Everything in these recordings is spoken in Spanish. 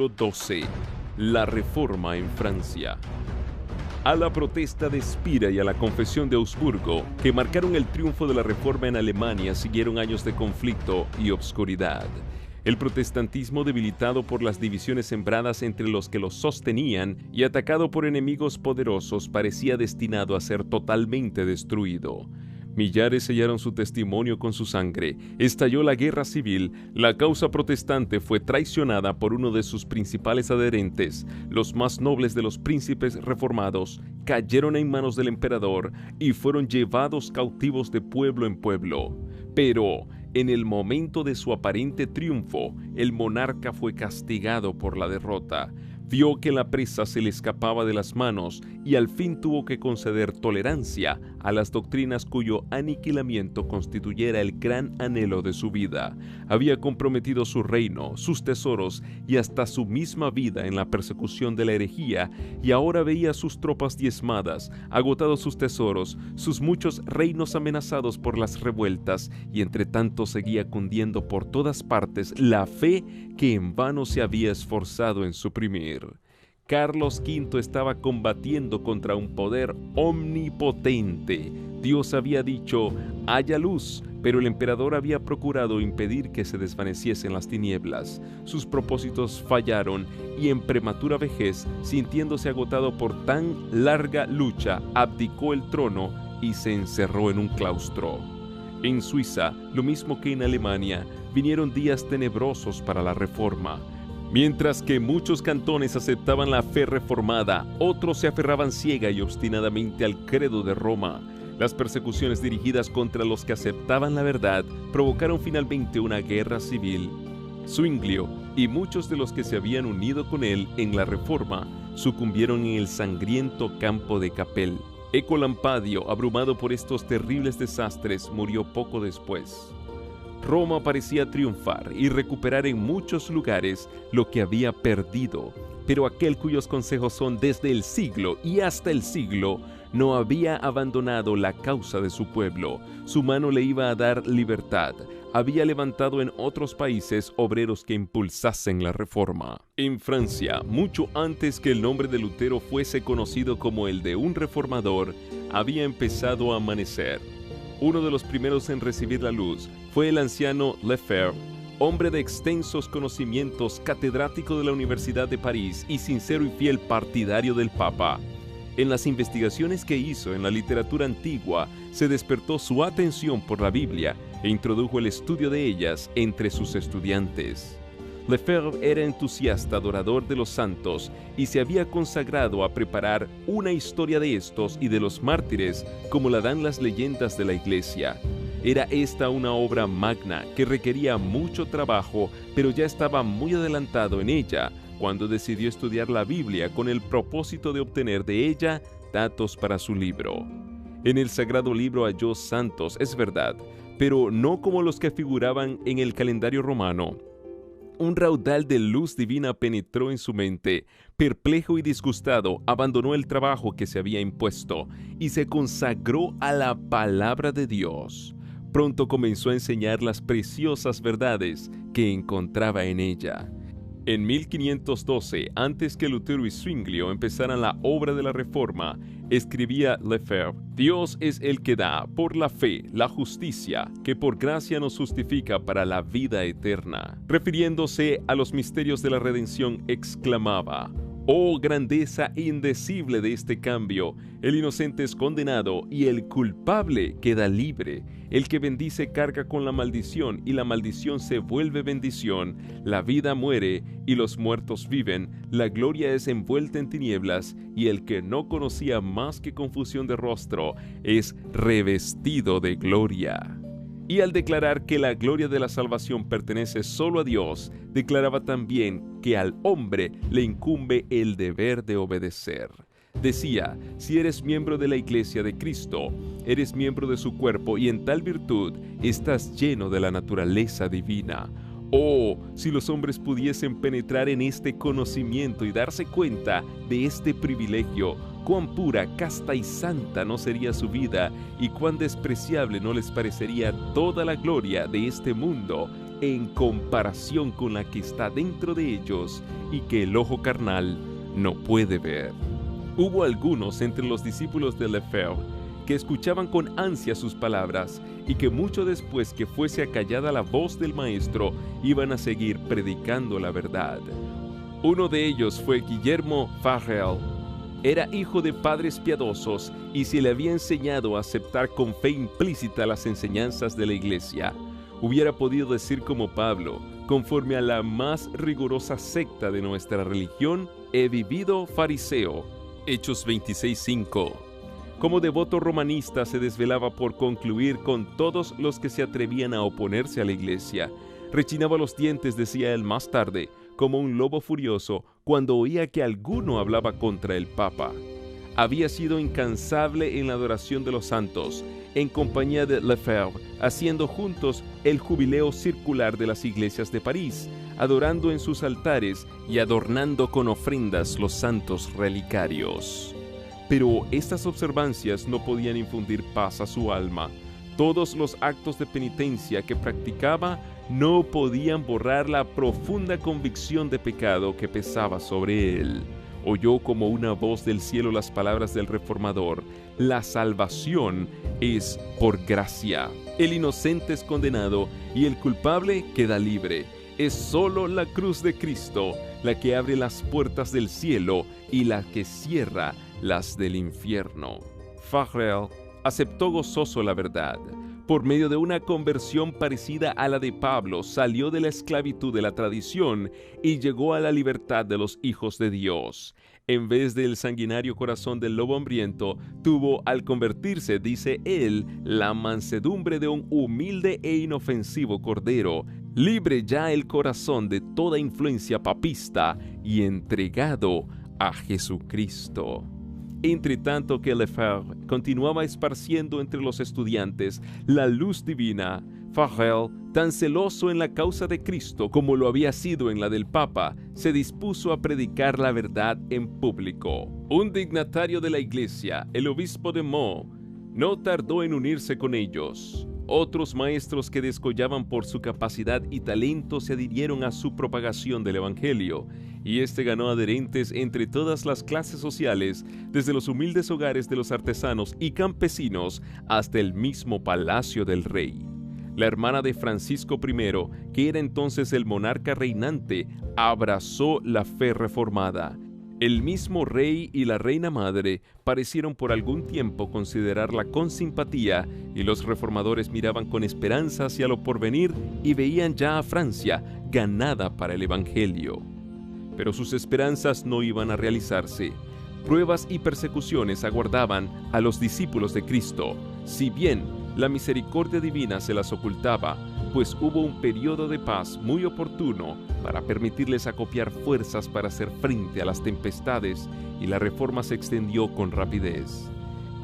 Capítulo 12. La Reforma en Francia. A la protesta de Spira y a la Confesión de Augsburgo, que marcaron el triunfo de la Reforma en Alemania, siguieron años de conflicto y obscuridad. El protestantismo, debilitado por las divisiones sembradas entre los que lo sostenían y atacado por enemigos poderosos, parecía destinado a ser totalmente destruido. Millares sellaron su testimonio con su sangre. Estalló la guerra civil. La causa protestante fue traicionada por uno de sus principales adherentes. Los más nobles de los príncipes reformados cayeron en manos del emperador y fueron llevados cautivos de pueblo en pueblo. Pero en el momento de su aparente triunfo, el monarca fue castigado por la derrota. Vio que la presa se le escapaba de las manos y al fin tuvo que conceder tolerancia a las doctrinas cuyo aniquilamiento constituyera el gran anhelo de su vida. Había comprometido su reino, sus tesoros y hasta su misma vida en la persecución de la herejía, y ahora veía sus tropas diezmadas, agotados sus tesoros, sus muchos reinos amenazados por las revueltas, y entre tanto seguía cundiendo por todas partes la fe que en vano se había esforzado en suprimir. Carlos V estaba combatiendo contra un poder omnipotente. Dios había dicho, haya luz, pero el emperador había procurado impedir que se desvaneciesen las tinieblas. Sus propósitos fallaron y en prematura vejez, sintiéndose agotado por tan larga lucha, abdicó el trono y se encerró en un claustro. En Suiza, lo mismo que en Alemania, vinieron días tenebrosos para la Reforma. Mientras que muchos cantones aceptaban la fe reformada, otros se aferraban ciega y obstinadamente al credo de Roma. Las persecuciones dirigidas contra los que aceptaban la verdad provocaron finalmente una guerra civil. Zwinglio y muchos de los que se habían unido con él en la Reforma sucumbieron en el sangriento campo de Capel. Ecolampadio, abrumado por estos terribles desastres, murió poco después. Roma parecía triunfar y recuperar en muchos lugares lo que había perdido, pero aquel cuyos consejos son desde el siglo y hasta el siglo no había abandonado la causa de su pueblo. Su mano le iba a dar libertad. Había levantado en otros países obreros que impulsasen la reforma. En Francia, mucho antes que el nombre de Lutero fuese conocido como el de un reformador, había empezado a amanecer. Uno de los primeros en recibir la luz fue el anciano Lefebvre, hombre de extensos conocimientos, catedrático de la Universidad de París y sincero y fiel partidario del Papa. En las investigaciones que hizo en la literatura antigua, se despertó su atención por la Biblia e introdujo el estudio de ellas entre sus estudiantes. Lefebvre era entusiasta adorador de los santos y se había consagrado a preparar una historia de estos y de los mártires como la dan las leyendas de la Iglesia. Era esta una obra magna que requería mucho trabajo, pero ya estaba muy adelantado en ella cuando decidió estudiar la Biblia con el propósito de obtener de ella datos para su libro. En el sagrado libro halló santos, es verdad, pero no como los que figuraban en el calendario romano. Un raudal de luz divina penetró en su mente. Perplejo y disgustado, abandonó el trabajo que se había impuesto y se consagró a la palabra de Dios. Pronto comenzó a enseñar las preciosas verdades que encontraba en ella. En 1512, antes que Lutero y Zwinglio empezaran la obra de la Reforma, escribía Lefebvre: Dios es el que da, por la fe, la justicia, que por gracia nos justifica para la vida eterna. Refiriéndose a los misterios de la redención, exclamaba: ¡Oh grandeza indecible de este cambio! El inocente es condenado y el culpable queda libre. El que bendice carga con la maldición y la maldición se vuelve bendición. La vida muere y los muertos viven. La gloria es envuelta en tinieblas y el que no conocía más que confusión de rostro es revestido de gloria. Y al declarar que la gloria de la salvación pertenece solo a Dios, declaraba también que al hombre le incumbe el deber de obedecer. Decía: si eres miembro de la Iglesia de Cristo, eres miembro de su cuerpo y en tal virtud estás lleno de la naturaleza divina. Oh, si los hombres pudiesen penetrar en este conocimiento y darse cuenta de este privilegio, cuán pura, casta y santa no sería su vida y cuán despreciable no les parecería toda la gloria de este mundo en comparación con la que está dentro de ellos y que el ojo carnal no puede ver. Hubo algunos entre los discípulos de Lefebvre que escuchaban con ansia sus palabras y que mucho después que fuese acallada la voz del maestro iban a seguir predicando la verdad. Uno de ellos fue Guillermo Farel. Era hijo de padres piadosos y se le había enseñado a aceptar con fe implícita las enseñanzas de la Iglesia. Hubiera podido decir como Pablo: conforme a la más rigurosa secta de nuestra religión, he vivido fariseo. Hechos 26:5. Como devoto romanista se desvelaba por concluir con todos los que se atrevían a oponerse a la Iglesia. Rechinaba los dientes, decía él más tarde, como un lobo furioso cuando oía que alguno hablaba contra el Papa. Había sido incansable en la adoración de los santos, en compañía de Lefebvre, haciendo juntos el jubileo circular de las iglesias de París, adorando en sus altares y adornando con ofrendas los santos relicarios. Pero estas observancias no podían infundir paz a su alma. Todos los actos de penitencia que practicaba no podían borrar la profunda convicción de pecado que pesaba sobre él. Oyó como una voz del cielo las palabras del reformador: la salvación es por gracia. El inocente es condenado y el culpable queda libre. Es solo la cruz de Cristo la que abre las puertas del cielo y la que cierra las del infierno. Farel aceptó gozoso la verdad. Por medio de una conversión parecida a la de Pablo, salió de la esclavitud de la tradición y llegó a la libertad de los hijos de Dios. En vez del sanguinario corazón del lobo hambriento, tuvo al convertirse, dice él, la mansedumbre de un humilde e inofensivo cordero, libre ya el corazón de toda influencia papista y entregado a Jesucristo. Entre tanto que Lefebvre continuaba esparciendo entre los estudiantes la luz divina, Farel, tan celoso en la causa de Cristo como lo había sido en la del Papa, se dispuso a predicar la verdad en público. Un dignatario de la Iglesia, el obispo de Meaux, no tardó en unirse con ellos. Otros maestros que descollaban por su capacidad y talento se adhirieron a su propagación del Evangelio, y este ganó adherentes entre todas las clases sociales, desde los humildes hogares de los artesanos y campesinos hasta el mismo palacio del rey. La hermana de Francisco I, que era entonces el monarca reinante, abrazó la fe reformada. El mismo rey y la reina madre parecieron por algún tiempo considerarla con simpatía, y los reformadores miraban con esperanza hacia lo porvenir y veían ya a Francia ganada para el Evangelio. Pero sus esperanzas no iban a realizarse. Pruebas y persecuciones aguardaban a los discípulos de Cristo, si bien la misericordia divina se las ocultaba, pues hubo un periodo de paz muy oportuno para permitirles acopiar fuerzas para hacer frente a las tempestades, y la reforma se extendió con rapidez.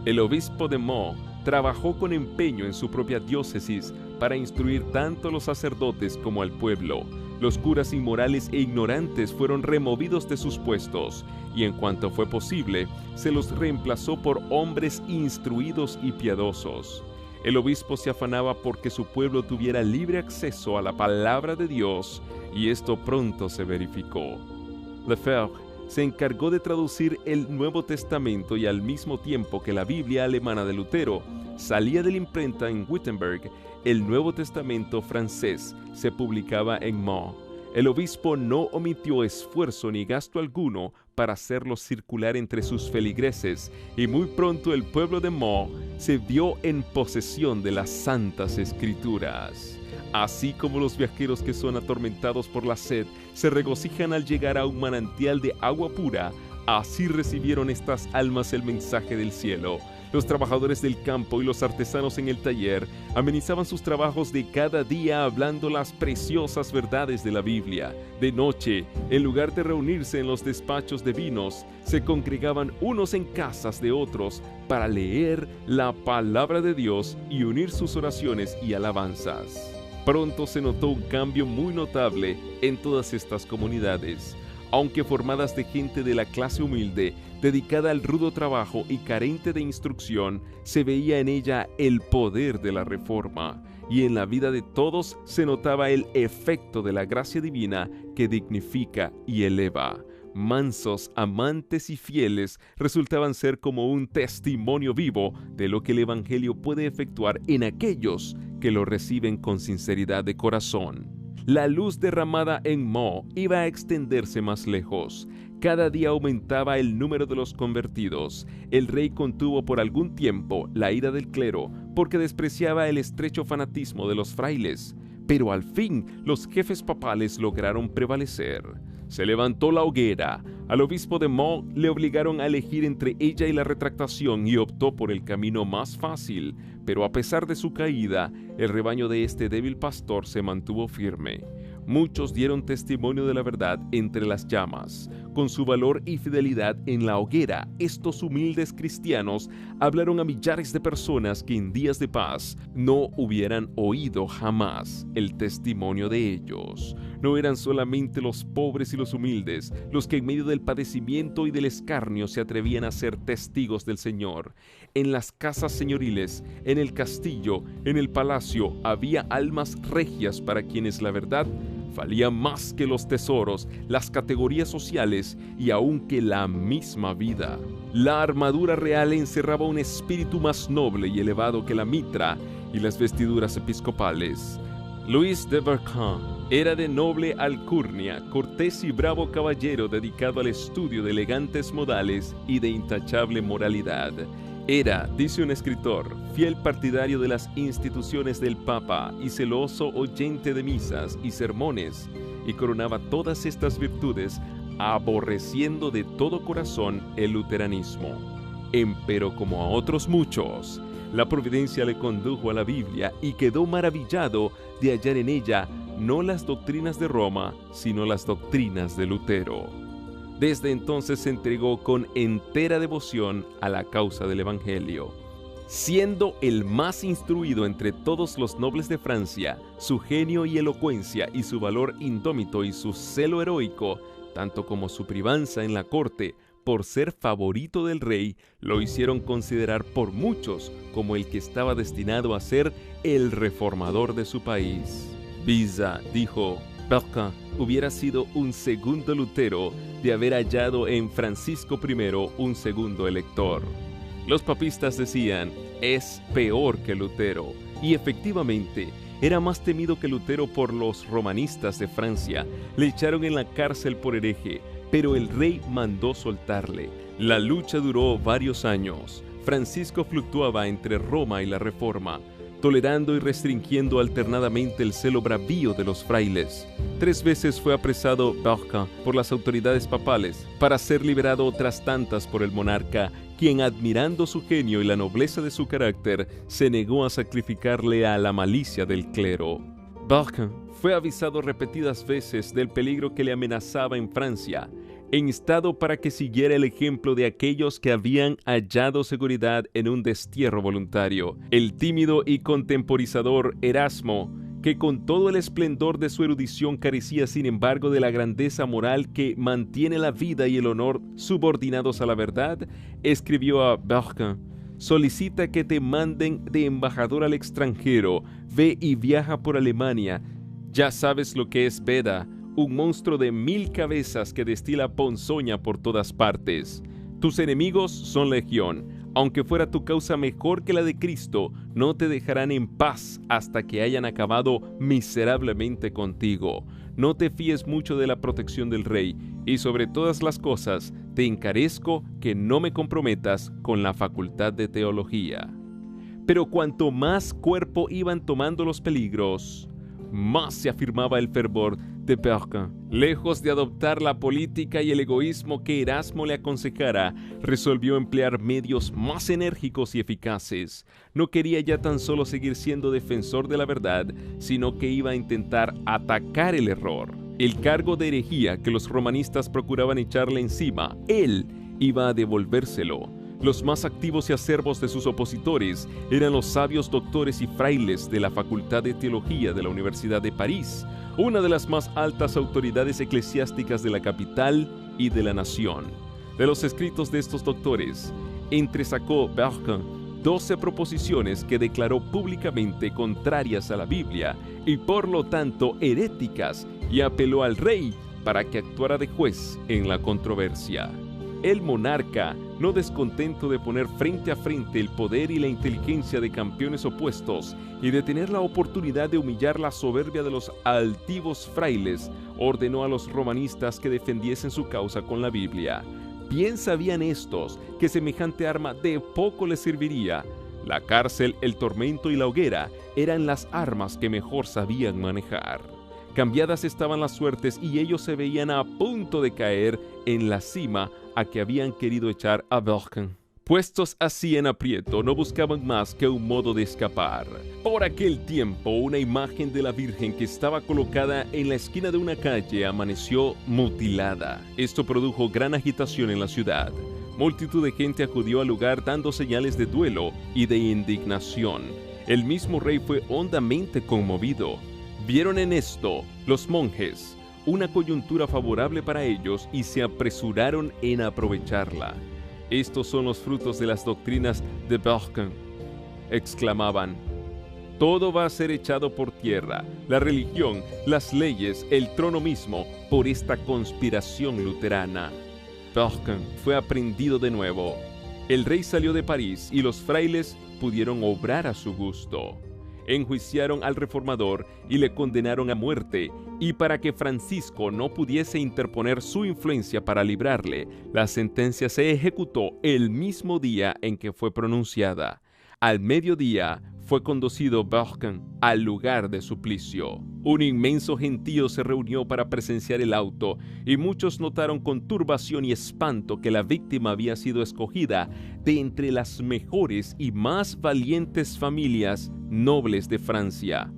El obispo de Meaux trabajó con empeño en su propia diócesis para instruir tanto a los sacerdotes como al pueblo. Los curas inmorales e ignorantes fueron removidos de sus puestos, y en cuanto fue posible, se los reemplazó por hombres instruidos y piadosos. El obispo se afanaba porque su pueblo tuviera libre acceso a la palabra de Dios, y esto pronto se verificó. Lefebvre se encargó de traducir el Nuevo Testamento, y al mismo tiempo que la Biblia alemana de Lutero salía de la imprenta en Wittenberg, el Nuevo Testamento francés se publicaba en Meaux. El obispo no omitió esfuerzo ni gasto alguno para hacerlo circular entre sus feligreses, y muy pronto el pueblo de Meaux se vio en posesión de las Santas Escrituras. Así como los viajeros que son atormentados por la sed se regocijan al llegar a un manantial de agua pura, así recibieron estas almas el mensaje del cielo. Los trabajadores del campo y los artesanos en el taller amenizaban sus trabajos de cada día hablando las preciosas verdades de la Biblia. De noche, en lugar de reunirse en los despachos de vinos, se congregaban unos en casas de otros para leer la palabra de Dios y unir sus oraciones y alabanzas. Pronto se notó un cambio muy notable en todas estas comunidades. Aunque formadas de gente de la clase humilde, dedicada al rudo trabajo y carente de instrucción, se veía en ella el poder de la reforma. y en la vida de todos se notaba el efecto de la gracia divina que dignifica y eleva. Mansos, amantes y fieles resultaban ser como un testimonio vivo de lo que el Evangelio puede efectuar en aquellos que lo reciben con sinceridad de corazón. La luz derramada en Meaux iba a extenderse más lejos. Cada día aumentaba el número de los convertidos. El rey contuvo por algún tiempo la ira del clero porque despreciaba el estrecho fanatismo de los frailes. Pero al fin los jefes papales lograron prevalecer. Se levantó la hoguera. Al obispo de Meaux le obligaron a elegir entre ella y la retractación y optó por el camino más fácil. Pero a pesar de su caída, el rebaño de este débil pastor se mantuvo firme. Muchos dieron testimonio de la verdad entre las llamas. Con su valor y fidelidad en la hoguera, estos humildes cristianos hablaron a millares de personas que en días de paz no hubieran oído jamás el testimonio de ellos. No eran solamente los pobres y los humildes los que en medio del padecimiento y del escarnio se atrevían a ser testigos del Señor. En las casas señoriles, en el castillo, en el palacio, había almas regias para quienes la verdad valía más que los tesoros, las categorías sociales y aun que la misma vida. La armadura real encerraba un espíritu más noble y elevado que la mitra y las vestiduras episcopales. Luis de Berquin era de noble alcurnia, cortés y bravo caballero dedicado al estudio de elegantes modales y de intachable moralidad. Era, dice un escritor, fiel partidario de las instituciones del Papa y celoso oyente de misas y sermones, y coronaba todas estas virtudes aborreciendo de todo corazón el luteranismo. Empero como a otros muchos, la providencia le condujo a la Biblia y quedó maravillado de hallar en ella no las doctrinas de Roma, sino las doctrinas de Lutero. Desde entonces se entregó con entera devoción a la causa del Evangelio. Siendo el más instruido entre todos los nobles de Francia, su genio y elocuencia y su valor indómito y su celo heroico, tanto como su privanza en la corte, por ser favorito del rey, lo hicieron considerar por muchos como el que estaba destinado a ser el reformador de su país. Beza dijo: Berquin hubiera sido un segundo Lutero de haber hallado en Francisco I un segundo elector. Los papistas decían: es peor que Lutero, y efectivamente era más temido que Lutero por los romanistas de Francia. Le echaron en la cárcel por hereje, pero el rey mandó soltarle. La lucha duró varios años. Francisco fluctuaba entre Roma y la Reforma, tolerando y restringiendo alternadamente el celo bravío de los frailes. 3 veces fue apresado Berquin por las autoridades papales, para ser liberado otras tantas por el monarca, quien, admirando su genio y la nobleza de su carácter, se negó a sacrificarle a la malicia del clero. Berquin fue avisado repetidas veces del peligro que le amenazaba en Francia, instado para que siguiera el ejemplo de aquellos que habían hallado seguridad en un destierro voluntario. El tímido y contemporizador Erasmo, que con todo el esplendor de su erudición carecía sin embargo de la grandeza moral que mantiene la vida y el honor subordinados a la verdad, escribió a Berquin: solicita que te manden de embajador al extranjero, ve y viaja por Alemania. Ya sabes lo que es Beda, un monstruo de 1000 cabezas que destila ponzoña por todas partes. Tus enemigos son legión. Aunque fuera tu causa mejor que la de Cristo, no te dejarán en paz hasta que hayan acabado miserablemente contigo. No te fíes mucho de la protección del rey, y sobre todas las cosas te encarezco que no me comprometas con la facultad de teología. Pero cuanto más cuerpo iban tomando los peligros, más se afirmaba el fervor de Berquin. Lejos de adoptar la política y el egoísmo que Erasmo le aconsejara, resolvió emplear medios más enérgicos y eficaces. No quería ya tan solo seguir siendo defensor de la verdad, sino que iba a intentar atacar el error. El cargo de herejía que los romanistas procuraban echarle encima, él iba a devolvérselo. Los más activos y acervos de sus opositores eran los sabios doctores y frailes de la Facultad de Teología de la Universidad de París, una de las más altas autoridades eclesiásticas de la capital y de la nación. De los escritos de estos doctores, entresacó Berquin 12 proposiciones que declaró públicamente contrarias a la Biblia y por lo tanto heréticas, y apeló al rey para que actuara de juez en la controversia. El monarca, no descontento de poner frente a frente el poder y la inteligencia de campeones opuestos y de tener la oportunidad de humillar la soberbia de los altivos frailes, ordenó a los romanistas que defendiesen su causa con la Biblia. Bien sabían estos que semejante arma de poco les serviría. La cárcel, el tormento y la hoguera eran las armas que mejor sabían manejar. Cambiadas estaban las suertes y ellos se veían a punto de caer en la cima a que habían querido echar a Bergen. Puestos así en aprieto, no buscaban más que un modo de escapar. Por aquel tiempo, una imagen de la Virgen que estaba colocada en la esquina de una calle amaneció mutilada. Esto produjo gran agitación en la ciudad. Multitud de gente acudió al lugar dando señales de duelo y de indignación. El mismo rey fue hondamente conmovido. Vieron en esto los monjes una coyuntura favorable para ellos y se apresuraron en aprovecharla. Estos son los frutos de las doctrinas de Bergen, exclamaban. Todo va a ser echado por tierra, la religión, las leyes, el trono mismo, por esta conspiración luterana. Bergen fue aprendido de nuevo. El rey salió de París y los frailes pudieron obrar a su gusto. Enjuiciaron al reformador y le condenaron a muerte, y para que Francisco no pudiese interponer su influencia para librarle, la sentencia se ejecutó el mismo día en que fue pronunciada. Al mediodía fue conducido Bergen al lugar de suplicio. Un inmenso gentío se reunió para presenciar el auto y muchos notaron con turbación y espanto que la víctima había sido escogida de entre las mejores y más valientes familias nobles de Francia.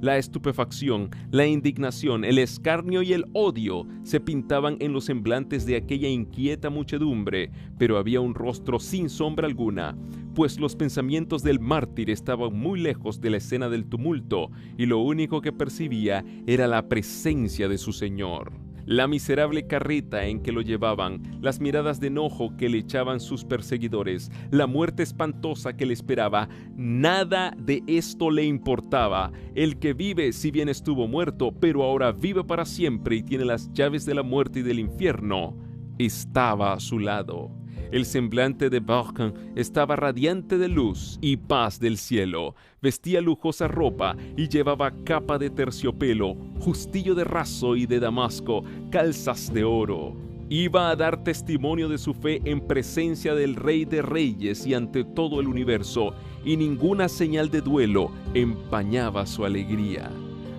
La estupefacción, la indignación, el escarnio y el odio se pintaban en los semblantes de aquella inquieta muchedumbre, pero había un rostro sin sombra alguna, pues los pensamientos del mártir estaban muy lejos de la escena del tumulto y lo único que percibía era la presencia de su Señor. La miserable carreta en que lo llevaban, las miradas de enojo que le echaban sus perseguidores, la muerte espantosa que le esperaba, nada de esto le importaba. El que vive, si bien estuvo muerto, pero ahora vive para siempre y tiene las llaves de la muerte y del infierno, estaba a su lado. El semblante de Bergen estaba radiante de luz y paz del cielo. Vestía lujosa ropa y llevaba capa de terciopelo, justillo de raso y de damasco, calzas de oro. Iba a dar testimonio de su fe en presencia del Rey de Reyes y ante todo el universo, y ninguna señal de duelo empañaba su alegría.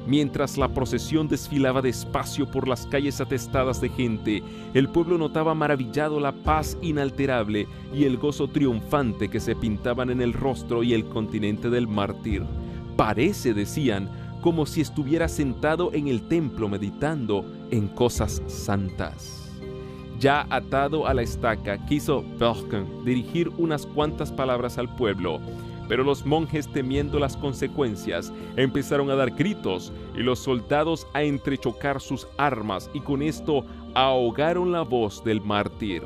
Mientras la procesión desfilaba despacio por las calles atestadas de gente, el pueblo notaba maravillado la paz inalterable y el gozo triunfante que se pintaban en el rostro y el continente del mártir. Parece, decían, como si estuviera sentado en el templo meditando en cosas santas. Ya atado a la estaca, quiso Bergen dirigir unas cuantas palabras al pueblo, pero los monjes, temiendo las consecuencias, empezaron a dar gritos y los soldados a entrechocar sus armas y con esto ahogaron la voz del mártir.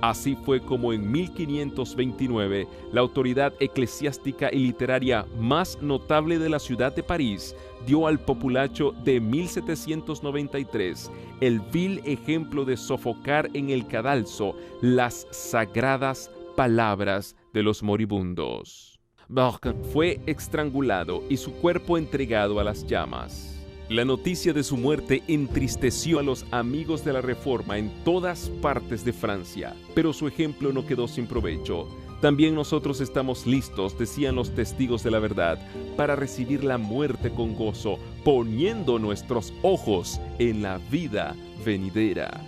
Así fue como en 1529 la autoridad eclesiástica y literaria más notable de la ciudad de París dio al populacho de 1793 el vil ejemplo de sofocar en el cadalso las sagradas palabras de los moribundos. Bergen fue estrangulado y su cuerpo entregado a las llamas. La noticia de su muerte entristeció a los amigos de la Reforma en todas partes de Francia, pero su ejemplo no quedó sin provecho. También nosotros estamos listos, decían los testigos de la verdad, para recibir la muerte con gozo, poniendo nuestros ojos en la vida venidera.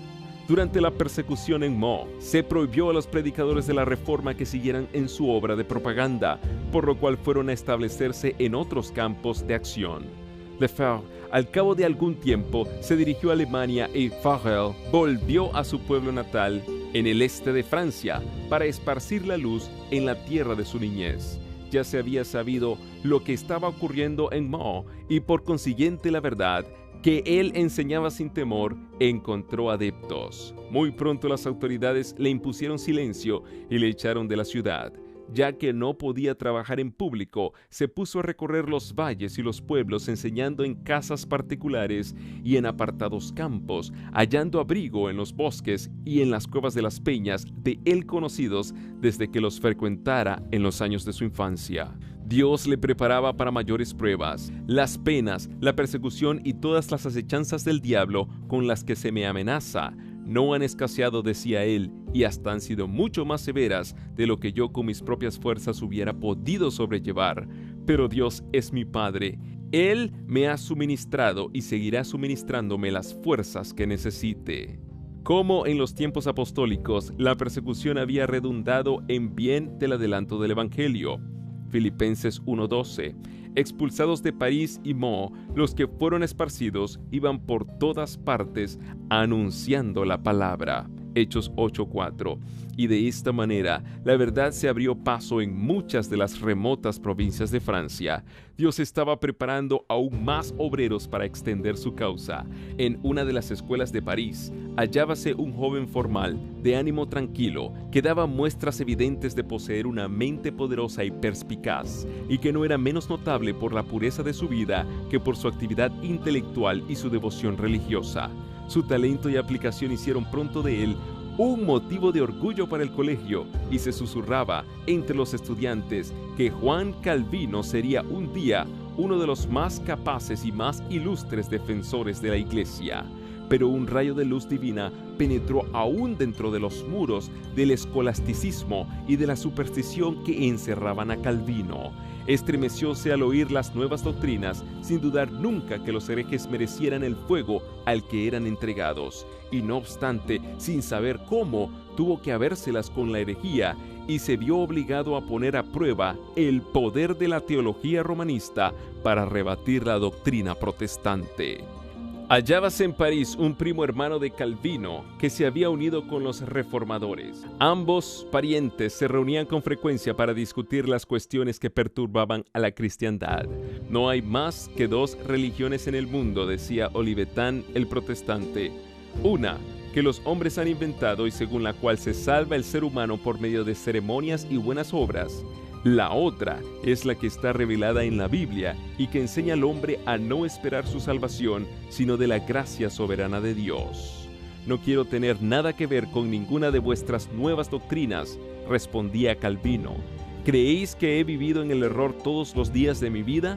Durante la persecución en Meaux, se prohibió a los predicadores de la Reforma que siguieran en su obra de propaganda, por lo cual fueron a establecerse en otros campos de acción. Lefebvre, al cabo de algún tiempo, se dirigió a Alemania y Farel volvió a su pueblo natal en el este de Francia para esparcir la luz en la tierra de su niñez. Ya se había sabido lo que estaba ocurriendo en Meaux y por consiguiente la verdad que él enseñaba sin temor, encontró adeptos. Muy pronto las autoridades le impusieron silencio y le echaron de la ciudad. ya que no podía trabajar en público, se puso a recorrer los valles y los pueblos enseñando en casas particulares y en apartados campos, hallando abrigo en los bosques y en las cuevas de las peñas de él conocidos desde que los frecuentara en los años de su infancia. Dios le preparaba para mayores pruebas, las penas, la persecución y todas las acechanzas del diablo con las que se me amenaza. No han escaseado, decía él, y hasta han sido mucho más severas de lo que yo con mis propias fuerzas hubiera podido sobrellevar. Pero Dios es mi Padre. Él me ha suministrado y seguirá suministrándome las fuerzas que necesite. Como en los tiempos apostólicos, la persecución había redundado en bien del adelanto del Evangelio. Filipenses 1:12. Expulsados de París y Meaux, los que fueron esparcidos iban por todas partes anunciando la palabra. Hechos 8:4. Y de esta manera, la verdad se abrió paso en muchas de las remotas provincias de Francia. Dios estaba preparando aún más obreros para extender su causa. En una de las escuelas de París, hallábase un joven formal, de ánimo tranquilo, que daba muestras evidentes de poseer una mente poderosa y perspicaz, y que no era menos notable por la pureza de su vida que por su actividad intelectual y su devoción religiosa. Su talento y aplicación hicieron pronto de él un motivo de orgullo para el colegio, y se susurraba entre los estudiantes que Juan Calvino sería un día uno de los más capaces y más ilustres defensores de la Iglesia. Pero un rayo de luz divina penetró aún dentro de los muros del escolasticismo y de la superstición que encerraban a Calvino. Estremecióse al oír las nuevas doctrinas, sin dudar nunca que los herejes merecieran el fuego al que eran entregados, y no obstante, sin saber cómo, tuvo que habérselas con la herejía, y se vio obligado a poner a prueba el poder de la teología romanista para rebatir la doctrina protestante. Hallábase en París un primo hermano de Calvino que se había unido con los reformadores. Ambos parientes se reunían con frecuencia para discutir las cuestiones que perturbaban a la cristiandad. No hay más que dos religiones en el mundo, decía Olivetan el protestante. Una, que los hombres han inventado y según la cual se salva el ser humano por medio de ceremonias y buenas obras. La otra es la que está revelada en la Biblia y que enseña al hombre a no esperar su salvación, sino de la gracia soberana de Dios. No quiero tener nada que ver con ninguna de vuestras nuevas doctrinas, respondía Calvino. ¿Creéis que he vivido en el error todos los días de mi vida?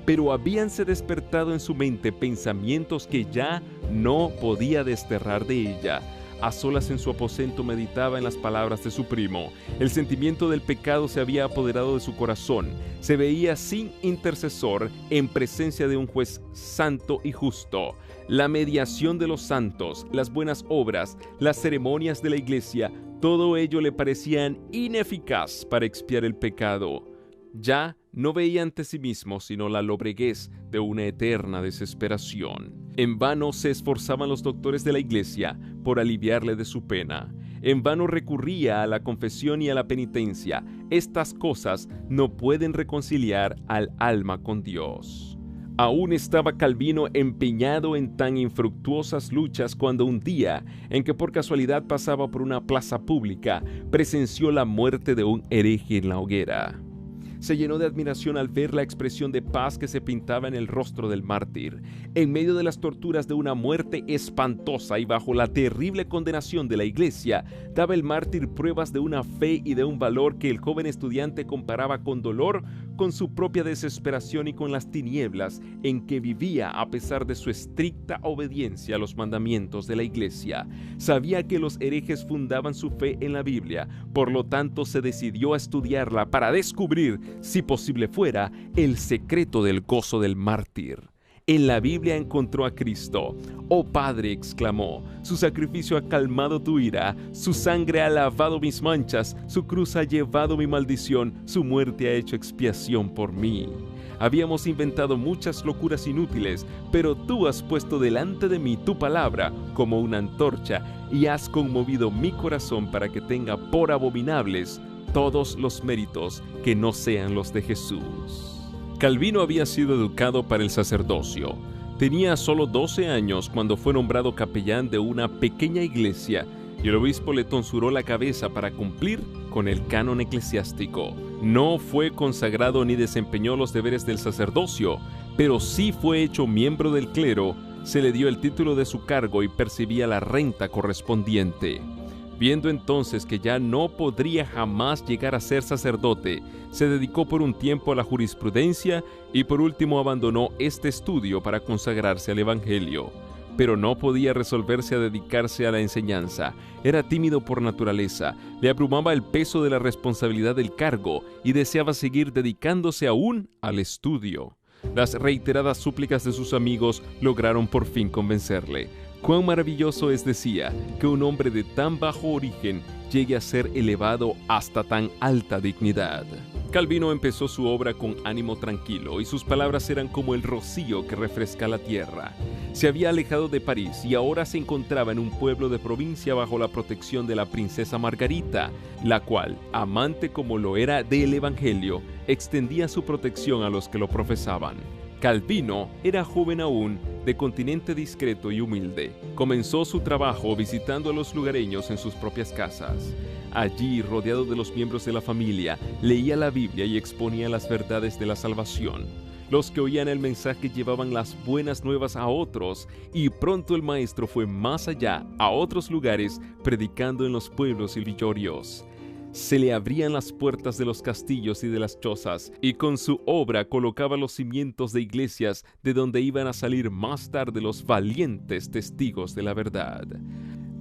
Pero habíanse despertado en su mente pensamientos que ya no podía desterrar de ella. A solas en su aposento meditaba en las palabras de su primo. El sentimiento del pecado se había apoderado de su corazón. Se veía sin intercesor en presencia de un juez santo y justo. La mediación de los santos, las buenas obras, las ceremonias de la iglesia, todo ello le parecían ineficaz para expiar el pecado. Ya no veía ante sí mismo sino la lobreguez de una eterna desesperación. En vano se esforzaban los doctores de la iglesia por aliviarle de su pena. En vano recurría a la confesión y a la penitencia. Estas cosas no pueden reconciliar al alma con Dios. Aún estaba Calvino empeñado en tan infructuosas luchas cuando un día, en que por casualidad pasaba por una plaza pública, presenció la muerte de un hereje en la hoguera. Se llenó de admiración al ver la expresión de paz que se pintaba en el rostro del mártir. En medio de las torturas de una muerte espantosa y bajo la terrible condenación de la iglesia, daba el mártir pruebas de una fe y de un valor que el joven estudiante comparaba con dolor con su propia desesperación y con las tinieblas en que vivía a pesar de su estricta obediencia a los mandamientos de la iglesia. Sabía que los herejes fundaban su fe en la Biblia, por lo tanto se decidió a estudiarla para descubrir, si posible fuera, el secreto del gozo del mártir. En la Biblia encontró a Cristo. «Oh Padre», exclamó, «su sacrificio ha calmado tu ira, su sangre ha lavado mis manchas, su cruz ha llevado mi maldición, su muerte ha hecho expiación por mí». Habíamos inventado muchas locuras inútiles, pero tú has puesto delante de mí tu palabra como una antorcha y has conmovido mi corazón para que tenga por abominables todos los méritos que no sean los de Jesús. Calvino había sido educado para el sacerdocio. Tenía solo 12 años cuando fue nombrado capellán de una pequeña iglesia y el obispo le tonsuró la cabeza para cumplir con el canon eclesiástico. No fue consagrado ni desempeñó los deberes del sacerdocio, pero sí fue hecho miembro del clero, se le dio el título de su cargo y percibía la renta correspondiente. Viendo entonces que ya no podría jamás llegar a ser sacerdote, se dedicó por un tiempo a la jurisprudencia y por último abandonó este estudio para consagrarse al Evangelio. Pero no podía resolverse a dedicarse a la enseñanza. Era tímido por naturaleza, le abrumaba el peso de la responsabilidad del cargo y deseaba seguir dedicándose aún al estudio. Las reiteradas súplicas de sus amigos lograron por fin convencerle. Cuán maravilloso es, decía, que un hombre de tan bajo origen llegue a ser elevado hasta tan alta dignidad. Calvino empezó su obra con ánimo tranquilo y sus palabras eran como el rocío que refresca la tierra. Se había alejado de París y ahora se encontraba en un pueblo de provincia bajo la protección de la princesa Margarita, la cual, amante como lo era del Evangelio, extendía su protección a los que lo profesaban. Calvino era joven aún, de continente discreto y humilde. Comenzó su trabajo visitando a los lugareños en sus propias casas. Allí, rodeado de los miembros de la familia, leía la Biblia y exponía las verdades de la salvación. Los que oían el mensaje llevaban las buenas nuevas a otros, y pronto el maestro fue más allá, a otros lugares, predicando en los pueblos y villorrios. Se le abrían las puertas de los castillos y de las chozas, y con su obra colocaba los cimientos de iglesias de donde iban a salir más tarde los valientes testigos de la verdad.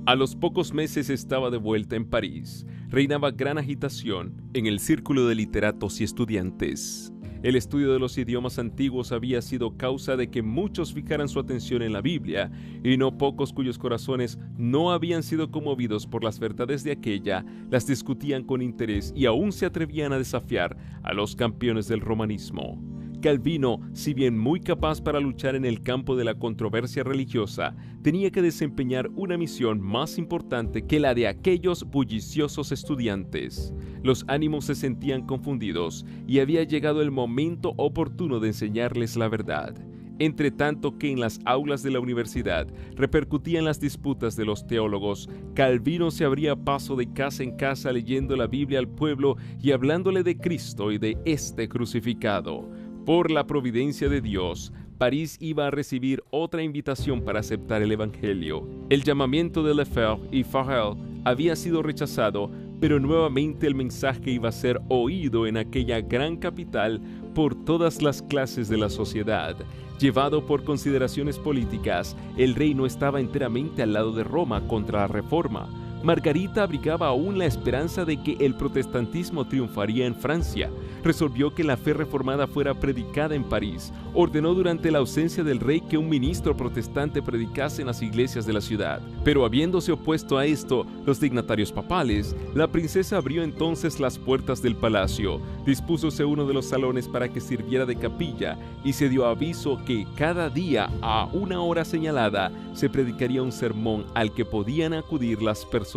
A los pocos meses estaba de vuelta en París. Reinaba gran agitación en el círculo de literatos y estudiantes. El estudio de los idiomas antiguos había sido causa de que muchos fijaran su atención en la Biblia, y no pocos cuyos corazones no habían sido conmovidos por las verdades de aquella, las discutían con interés y aún se atrevían a desafiar a los campeones del romanismo. Calvino, si bien muy capaz para luchar en el campo de la controversia religiosa, tenía que desempeñar una misión más importante que la de aquellos bulliciosos estudiantes. Los ánimos se sentían confundidos y había llegado el momento oportuno de enseñarles la verdad. Entre tanto que en las aulas de la universidad repercutían las disputas de los teólogos, Calvino se abría paso de casa en casa leyendo la Biblia al pueblo y hablándole de Cristo y de este crucificado. Por la providencia de Dios, París iba a recibir otra invitación para aceptar el Evangelio. El llamamiento de Lefebvre y Farel había sido rechazado, pero nuevamente el mensaje iba a ser oído en aquella gran capital por todas las clases de la sociedad. Llevado por consideraciones políticas, el rey no estaba enteramente al lado de Roma contra la Reforma. Margarita abrigaba aún la esperanza de que el protestantismo triunfaría en Francia. Resolvió que la fe reformada fuera predicada en París. Ordenó durante la ausencia del rey que un ministro protestante predicase en las iglesias de la ciudad. Pero habiéndose opuesto a esto los dignatarios papales, la princesa abrió entonces las puertas del palacio, dispúsose uno de los salones para que sirviera de capilla y se dio aviso que cada día a una hora señalada se predicaría un sermón al que podían acudir las personas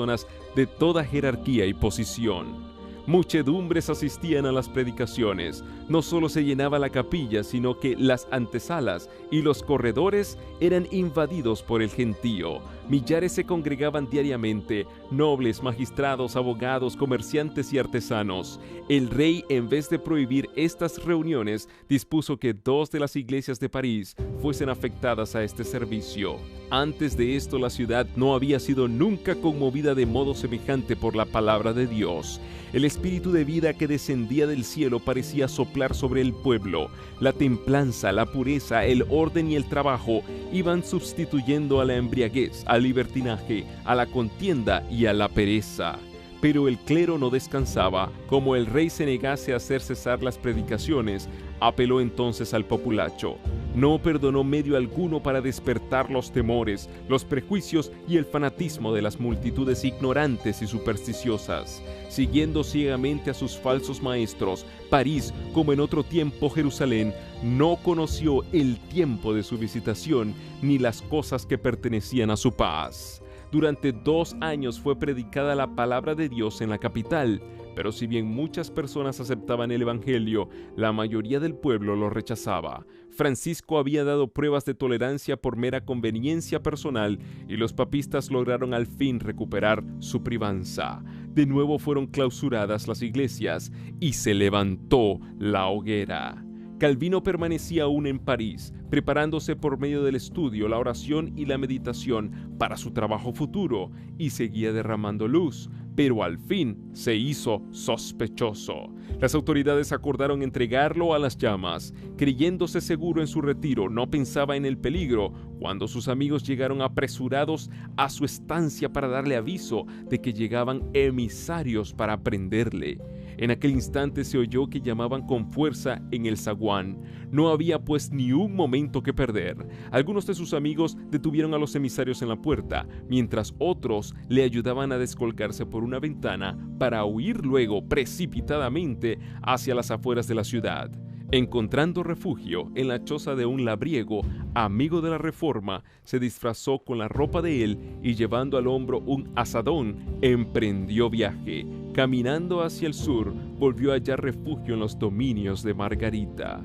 de toda jerarquía y posición. Muchedumbres asistían a las predicaciones. No solo se llenaba la capilla, sino que las antesalas y los corredores eran invadidos por el gentío. Millares se congregaban diariamente, nobles, magistrados, abogados, comerciantes y artesanos. El rey, en vez de prohibir estas reuniones, dispuso que 2 de las iglesias de París fuesen afectadas a este servicio. Antes de esto, la ciudad no había sido nunca conmovida de modo semejante por la palabra de Dios. El espíritu de vida que descendía del cielo parecía soplar sobre el pueblo. La templanza, la pureza, el orden y el trabajo iban sustituyendo a la embriaguez, al libertinaje, a la contienda y a la pereza. Pero el clero no descansaba. Como el rey se negase a hacer cesar las predicaciones, apeló entonces al populacho. No perdonó medio alguno para despertar los temores, los prejuicios y el fanatismo de las multitudes ignorantes y supersticiosas. Siguiendo ciegamente a sus falsos maestros, París, como en otro tiempo Jerusalén, no conoció el tiempo de su visitación ni las cosas que pertenecían a su paz. Durante 2 años fue predicada la palabra de Dios en la capital, Pero si bien muchas personas aceptaban el evangelio, la mayoría del pueblo lo rechazaba. Francisco había dado pruebas de tolerancia por mera conveniencia personal y los papistas lograron al fin recuperar su privanza. De nuevo fueron clausuradas las iglesias y se levantó la hoguera. Calvino permanecía aún en París, preparándose por medio del estudio, la oración y la meditación para su trabajo futuro, y seguía derramando luz, pero al fin se hizo sospechoso. Las autoridades acordaron entregarlo a las llamas. Creyéndose seguro en su retiro, no pensaba en el peligro cuando sus amigos llegaron apresurados a su estancia para darle aviso de que llegaban emisarios para prenderle. En aquel instante se oyó que llamaban con fuerza en el zaguán. No había pues ni un momento que perder. Algunos de sus amigos detuvieron a los emisarios en la puerta, mientras otros le ayudaban a descolgarse por una ventana para huir luego precipitadamente hacia las afueras de la ciudad. Encontrando refugio en la choza de un labriego, amigo de la Reforma, se disfrazó con la ropa de él y llevando al hombro un azadón, emprendió viaje. Caminando hacia el sur, volvió a hallar refugio en los dominios de Margarita.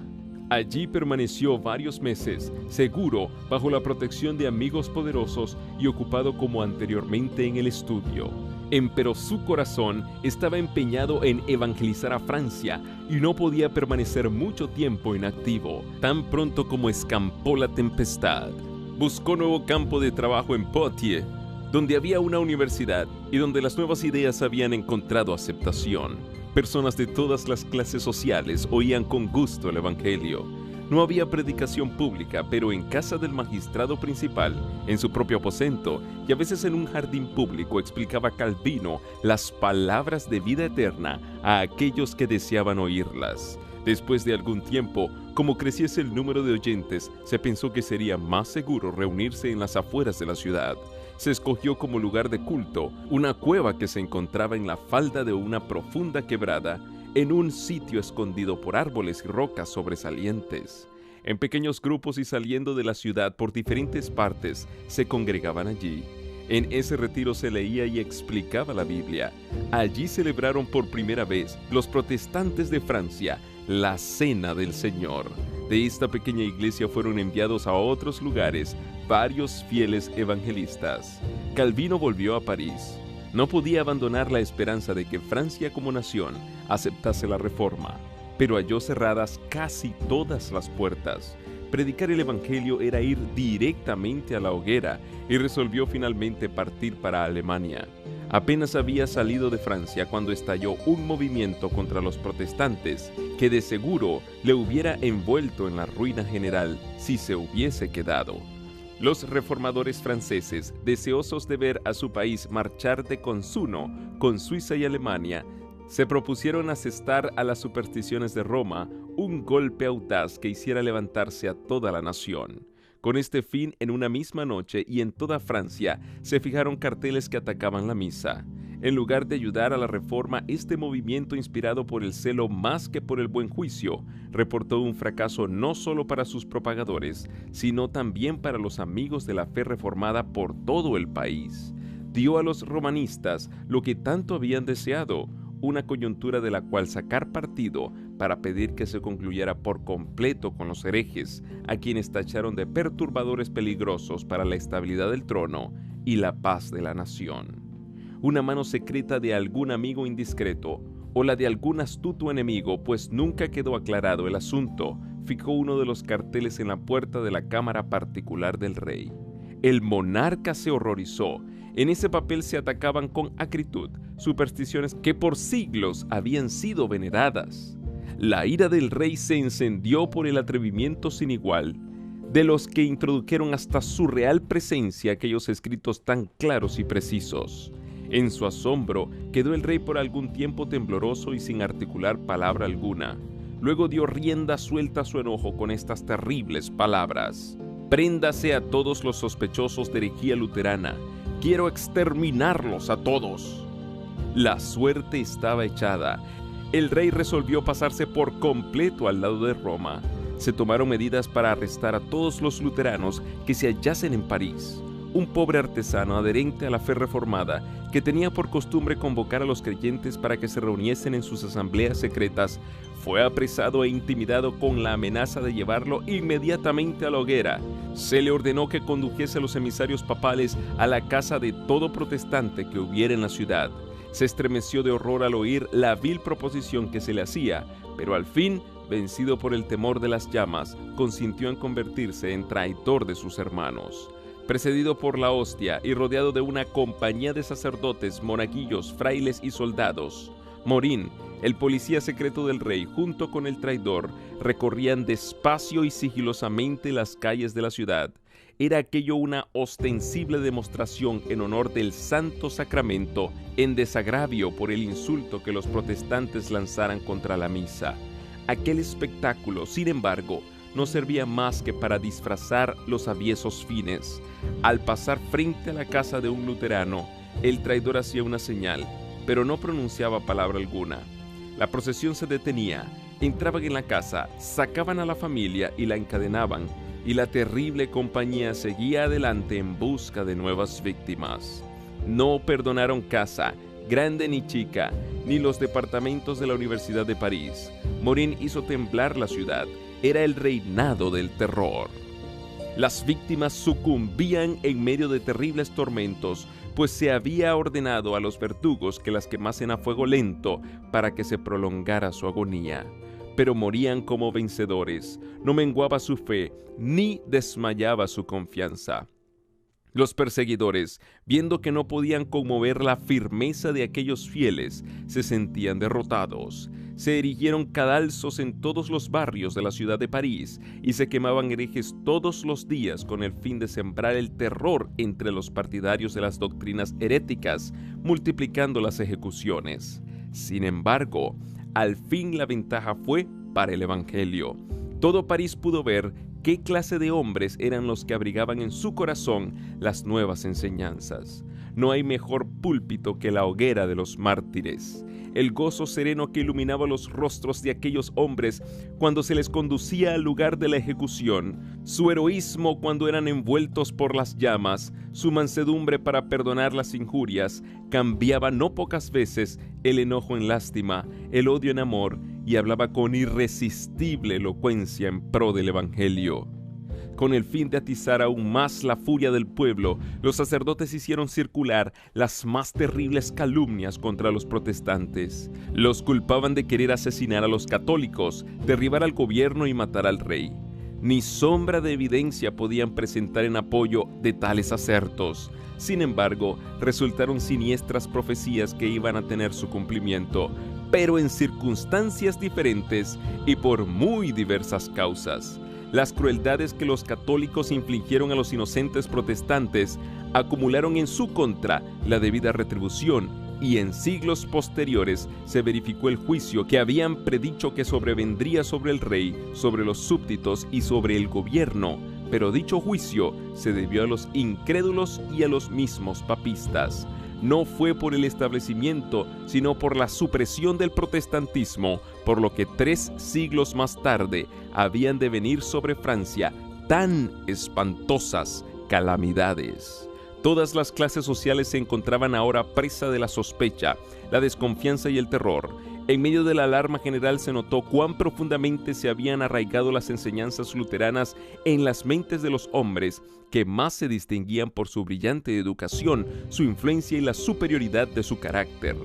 Allí permaneció varios meses, seguro, bajo la protección de amigos poderosos y ocupado como anteriormente en el estudio. Empero su corazón estaba empeñado en evangelizar a Francia y no podía permanecer mucho tiempo inactivo. Tan pronto como escampó la tempestad, buscó nuevo campo de trabajo en Poitiers, donde había una universidad y donde las nuevas ideas habían encontrado aceptación. Personas de todas las clases sociales oían con gusto el evangelio. No había predicación pública, pero en casa del magistrado principal, en su propio aposento y a veces en un jardín público explicaba Calvino las palabras de vida eterna a aquellos que deseaban oírlas. Después de algún tiempo, como creciese el número de oyentes, se pensó que sería más seguro reunirse en las afueras de la ciudad. Se escogió como lugar de culto una cueva que se encontraba en la falda de una profunda quebrada, en un sitio escondido por árboles y rocas sobresalientes. En pequeños grupos y saliendo de la ciudad por diferentes partes, se congregaban allí. En ese retiro se leía y explicaba la Biblia. Allí celebraron por primera vez los protestantes de Francia la Cena del Señor. De esta pequeña iglesia fueron enviados a otros lugares varios fieles evangelistas. Calvino volvió a París. No podía abandonar la esperanza de que Francia como nación aceptase la Reforma, pero halló cerradas casi todas las puertas. Predicar el evangelio era ir directamente a la hoguera y resolvió finalmente partir para Alemania. Apenas había salido de Francia cuando estalló un movimiento contra los protestantes que de seguro le hubiera envuelto en la ruina general si se hubiese quedado. Los reformadores franceses, deseosos de ver a su país marchar de consuno con Suiza y Alemania, se propusieron asestar a las supersticiones de Roma un golpe audaz que hiciera levantarse a toda la nación. Con este fin, en una misma noche y en toda Francia, se fijaron carteles que atacaban la misa. En lugar de ayudar a la reforma, este movimiento, inspirado por el celo más que por el buen juicio, reportó un fracaso no solo para sus propagadores, sino también para los amigos de la fe reformada por todo el país. Dio a los romanistas lo que tanto habían deseado, una coyuntura de la cual sacar partido para pedir que se concluyera por completo con los herejes, a quienes tacharon de perturbadores peligrosos para la estabilidad del trono y la paz de la nación. Una mano secreta de algún amigo indiscreto o la de algún astuto enemigo, pues nunca quedó aclarado el asunto, fijó uno de los carteles en la puerta de la cámara particular del rey. El monarca se horrorizó. En ese papel se atacaban con acritud supersticiones que por siglos habían sido veneradas. La ira del rey se encendió por el atrevimiento sin igual de los que introdujeron hasta su real presencia aquellos escritos tan claros y precisos. En su asombro quedó el rey por algún tiempo tembloroso y sin articular palabra alguna. Luego dio rienda suelta a su enojo con estas terribles palabras: «Préndase a todos los sospechosos de herejía luterana. Quiero exterminarlos a todos». La suerte estaba echada. El rey resolvió pasarse por completo al lado de Roma. Se tomaron medidas para arrestar a todos los luteranos que se hallasen en París. un pobre artesano adherente a la fe reformada que tenía por costumbre convocar a los creyentes para que se reuniesen en sus asambleas secretas, fue apresado e intimidado con la amenaza de llevarlo inmediatamente a la hoguera. Se le ordenó que condujese a los emisarios papales a la casa de todo protestante que hubiera en la ciudad. Se estremeció de horror al oír la vil proposición que se le hacía, pero al fin, vencido por el temor de las llamas, consintió en convertirse en traidor de sus hermanos. Precedido por la hostia y rodeado de una compañía de sacerdotes, monaguillos, frailes y soldados, Morín, el policía secreto del rey, junto con el traidor, recorrían despacio y sigilosamente las calles de la ciudad. Era aquello una ostensible demostración en honor del Santo Sacramento, en desagravio por el insulto que los protestantes lanzaran contra la misa. Aquel espectáculo, sin embargo, no servía más que para disfrazar los aviesos fines. Al pasar frente a la casa de un luterano, el traidor hacía una señal, pero no pronunciaba palabra alguna. La procesión se detenía, entraban en la casa, sacaban a la familia y la encadenaban, y la terrible compañía seguía adelante en busca de nuevas víctimas. No perdonaron casa, grande ni chica, ni los departamentos de la Universidad de París. Morín hizo temblar la ciudad. Era el reinado del terror. Las víctimas sucumbían en medio de terribles tormentos, pues se había ordenado a los verdugos que las quemasen a fuego lento para que se prolongara su agonía. Pero morían como vencedores, no menguaba su fe, ni desmayaba su confianza. Los perseguidores, viendo que no podían conmover la firmeza de aquellos fieles, se sentían derrotados. Se erigieron cadalsos en todos los barrios de la ciudad de París y se quemaban herejes todos los días con el fin de sembrar el terror entre los partidarios de las doctrinas heréticas, multiplicando las ejecuciones. Sin embargo, al fin la ventaja fue para el Evangelio. Todo París pudo ver qué clase de hombres eran los que abrigaban en su corazón las nuevas enseñanzas. No hay mejor púlpito que la hoguera de los mártires. El gozo sereno que iluminaba los rostros de aquellos hombres cuando se les conducía al lugar de la ejecución, su heroísmo cuando eran envueltos por las llamas, su mansedumbre para perdonar las injurias, cambiaba no pocas veces el enojo en lástima, el odio en amor, y hablaba con irresistible elocuencia en pro del Evangelio. Con el fin de atizar aún más la furia del pueblo, los sacerdotes hicieron circular las más terribles calumnias contra los protestantes. Los culpaban de querer asesinar a los católicos, derribar al gobierno y matar al rey. Ni sombra de evidencia podían presentar en apoyo de tales asertos. Sin embargo, resultaron siniestras profecías que iban a tener su cumplimiento, pero en circunstancias diferentes y por muy diversas causas. Las crueldades que los católicos infligieron a los inocentes protestantes acumularon en su contra la debida retribución, y en siglos posteriores se verificó el juicio que habían predicho que sobrevendría sobre el rey, sobre los súbditos y sobre el gobierno, pero dicho juicio se debió a los incrédulos y a los mismos papistas. No fue por el establecimiento, sino por la supresión del protestantismo, por lo que 3 siglos más tarde habían de venir sobre Francia tan espantosas calamidades. Todas las clases sociales se encontraban ahora presa de la sospecha, la desconfianza y el terror. En medio de la alarma general se notó cuán profundamente se habían arraigado las enseñanzas luteranas en las mentes de los hombres, que más se distinguían por su brillante educación, su influencia y la superioridad de su carácter.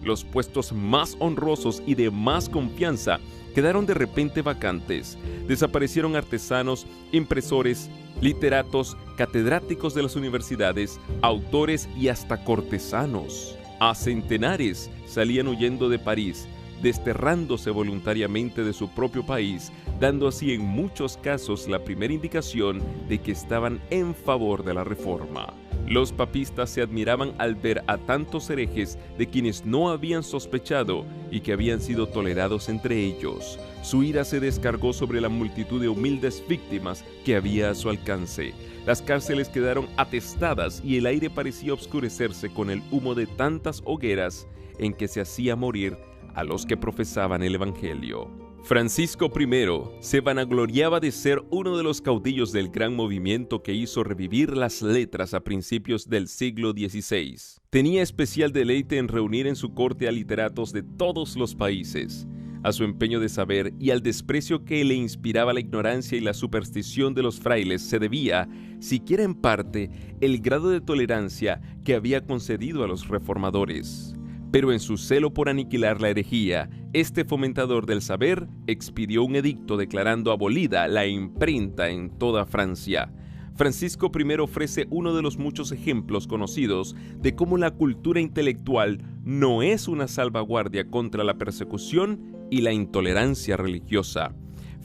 Los puestos más honrosos y de más confianza quedaron de repente vacantes. Desaparecieron artesanos, impresores, literatos, catedráticos de las universidades, autores y hasta cortesanos. A centenares salían huyendo de París, desterrándose voluntariamente de su propio país, dando así en muchos casos la primera indicación de que estaban en favor de la reforma. Los papistas se admiraban al ver a tantos herejes de quienes no habían sospechado y que habían sido tolerados entre ellos. Su ira se descargó sobre la multitud de humildes víctimas que había a su alcance. Las cárceles quedaron atestadas y el aire parecía obscurecerse con el humo de tantas hogueras en que se hacía morir a los que profesaban el Evangelio. Francisco I se vanagloriaba de ser uno de los caudillos del gran movimiento que hizo revivir las letras a principios del siglo XVI. Tenía especial deleite en reunir en su corte a literatos de todos los países. A su empeño de saber y al desprecio que le inspiraba la ignorancia y la superstición de los frailes se debía, siquiera en parte, el grado de tolerancia que había concedido a los reformadores. Pero en su celo por aniquilar la herejía, este fomentador del saber expidió un edicto declarando abolida la imprenta en toda Francia. Francisco I ofrece uno de los muchos ejemplos conocidos de cómo la cultura intelectual no es una salvaguardia contra la persecución y la intolerancia religiosa.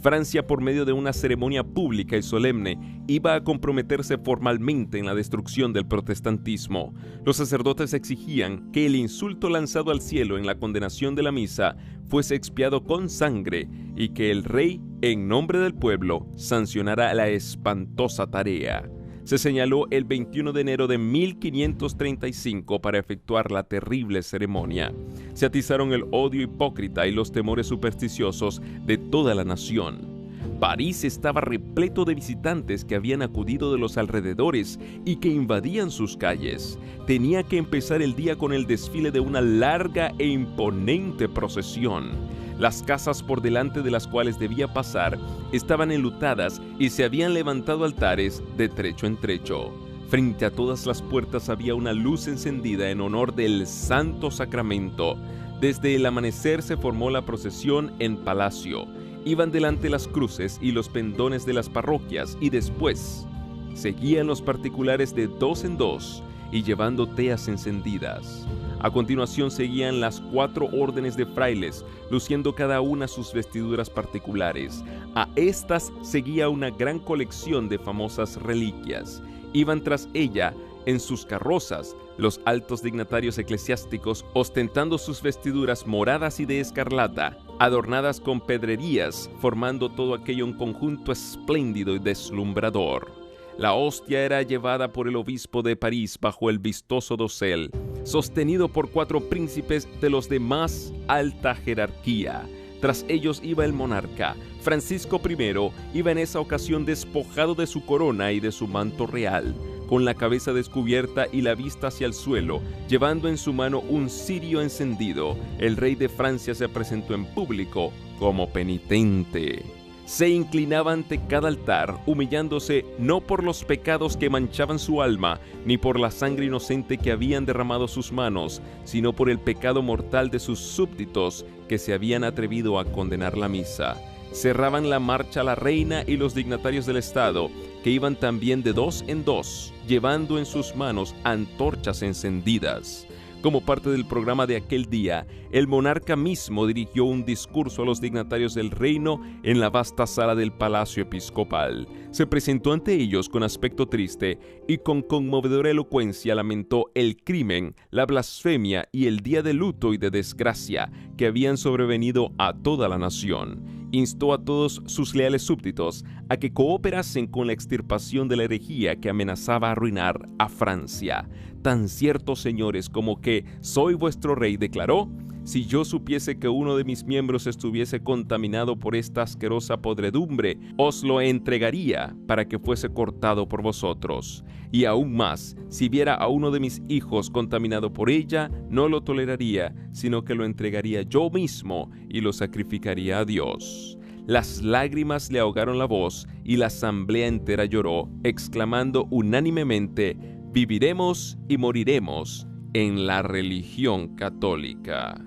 Francia, por medio de una ceremonia pública y solemne, iba a comprometerse formalmente en la destrucción del protestantismo. Los sacerdotes exigían que el insulto lanzado al cielo en la condenación de la misa fuese expiado con sangre y que el rey, en nombre del pueblo, sancionara la espantosa tarea. Se señaló el 21 de enero de 1535 para efectuar la terrible ceremonia. Se atizaron el odio hipócrita y los temores supersticiosos de toda la nación. París estaba repleto de visitantes que habían acudido de los alrededores y que invadían sus calles. Tenía que empezar el día con el desfile de una larga e imponente procesión. Las casas por delante de las cuales debía pasar estaban enlutadas y se habían levantado altares de trecho en trecho. Frente a todas las puertas había una luz encendida en honor del Santo Sacramento. Desde el amanecer se formó la procesión en palacio. Iban delante las cruces y los pendones de las parroquias y después seguían los particulares de dos en dos y llevando teas encendidas. A continuación seguían las 4 órdenes de frailes, luciendo cada una sus vestiduras particulares. A estas seguía una gran colección de famosas reliquias. Iban tras ella, en sus carrozas, los altos dignatarios eclesiásticos ostentando sus vestiduras moradas y de escarlata, adornadas con pedrerías, formando todo aquello un conjunto espléndido y deslumbrador. La hostia era llevada por el obispo de París bajo el vistoso dosel, sostenido por 4 príncipes de los de más alta jerarquía. Tras ellos iba el monarca. Francisco I iba en esa ocasión despojado de su corona y de su manto real, con la cabeza descubierta y la vista hacia el suelo, llevando en su mano un cirio encendido. El rey de Francia se presentó en público como penitente. Se inclinaba ante cada altar, humillándose no por los pecados que manchaban su alma, ni por la sangre inocente que habían derramado sus manos, sino por el pecado mortal de sus súbditos que se habían atrevido a condenar la misa. Cerraban la marcha la reina y los dignatarios del Estado, que iban también de dos en dos, llevando en sus manos antorchas encendidas. Como parte del programa de aquel día, el monarca mismo dirigió un discurso a los dignatarios del reino en la vasta sala del Palacio Episcopal. Se presentó ante ellos con aspecto triste y con conmovedora elocuencia lamentó el crimen, la blasfemia y el día de luto y de desgracia que habían sobrevenido a toda la nación. Instó a todos sus leales súbditos a que cooperasen con la extirpación de la herejía que amenazaba arruinar a Francia. Tan cierto, señores, como que soy vuestro rey, declaró, si yo supiese que uno de mis miembros estuviese contaminado por esta asquerosa podredumbre, os lo entregaría para que fuese cortado por vosotros. Y aún más, si viera a uno de mis hijos contaminado por ella, no lo toleraría, sino que lo entregaría yo mismo y lo sacrificaría a Dios. Las lágrimas le ahogaron la voz y la asamblea entera lloró, exclamando unánimemente, viviremos y moriremos en la religión católica.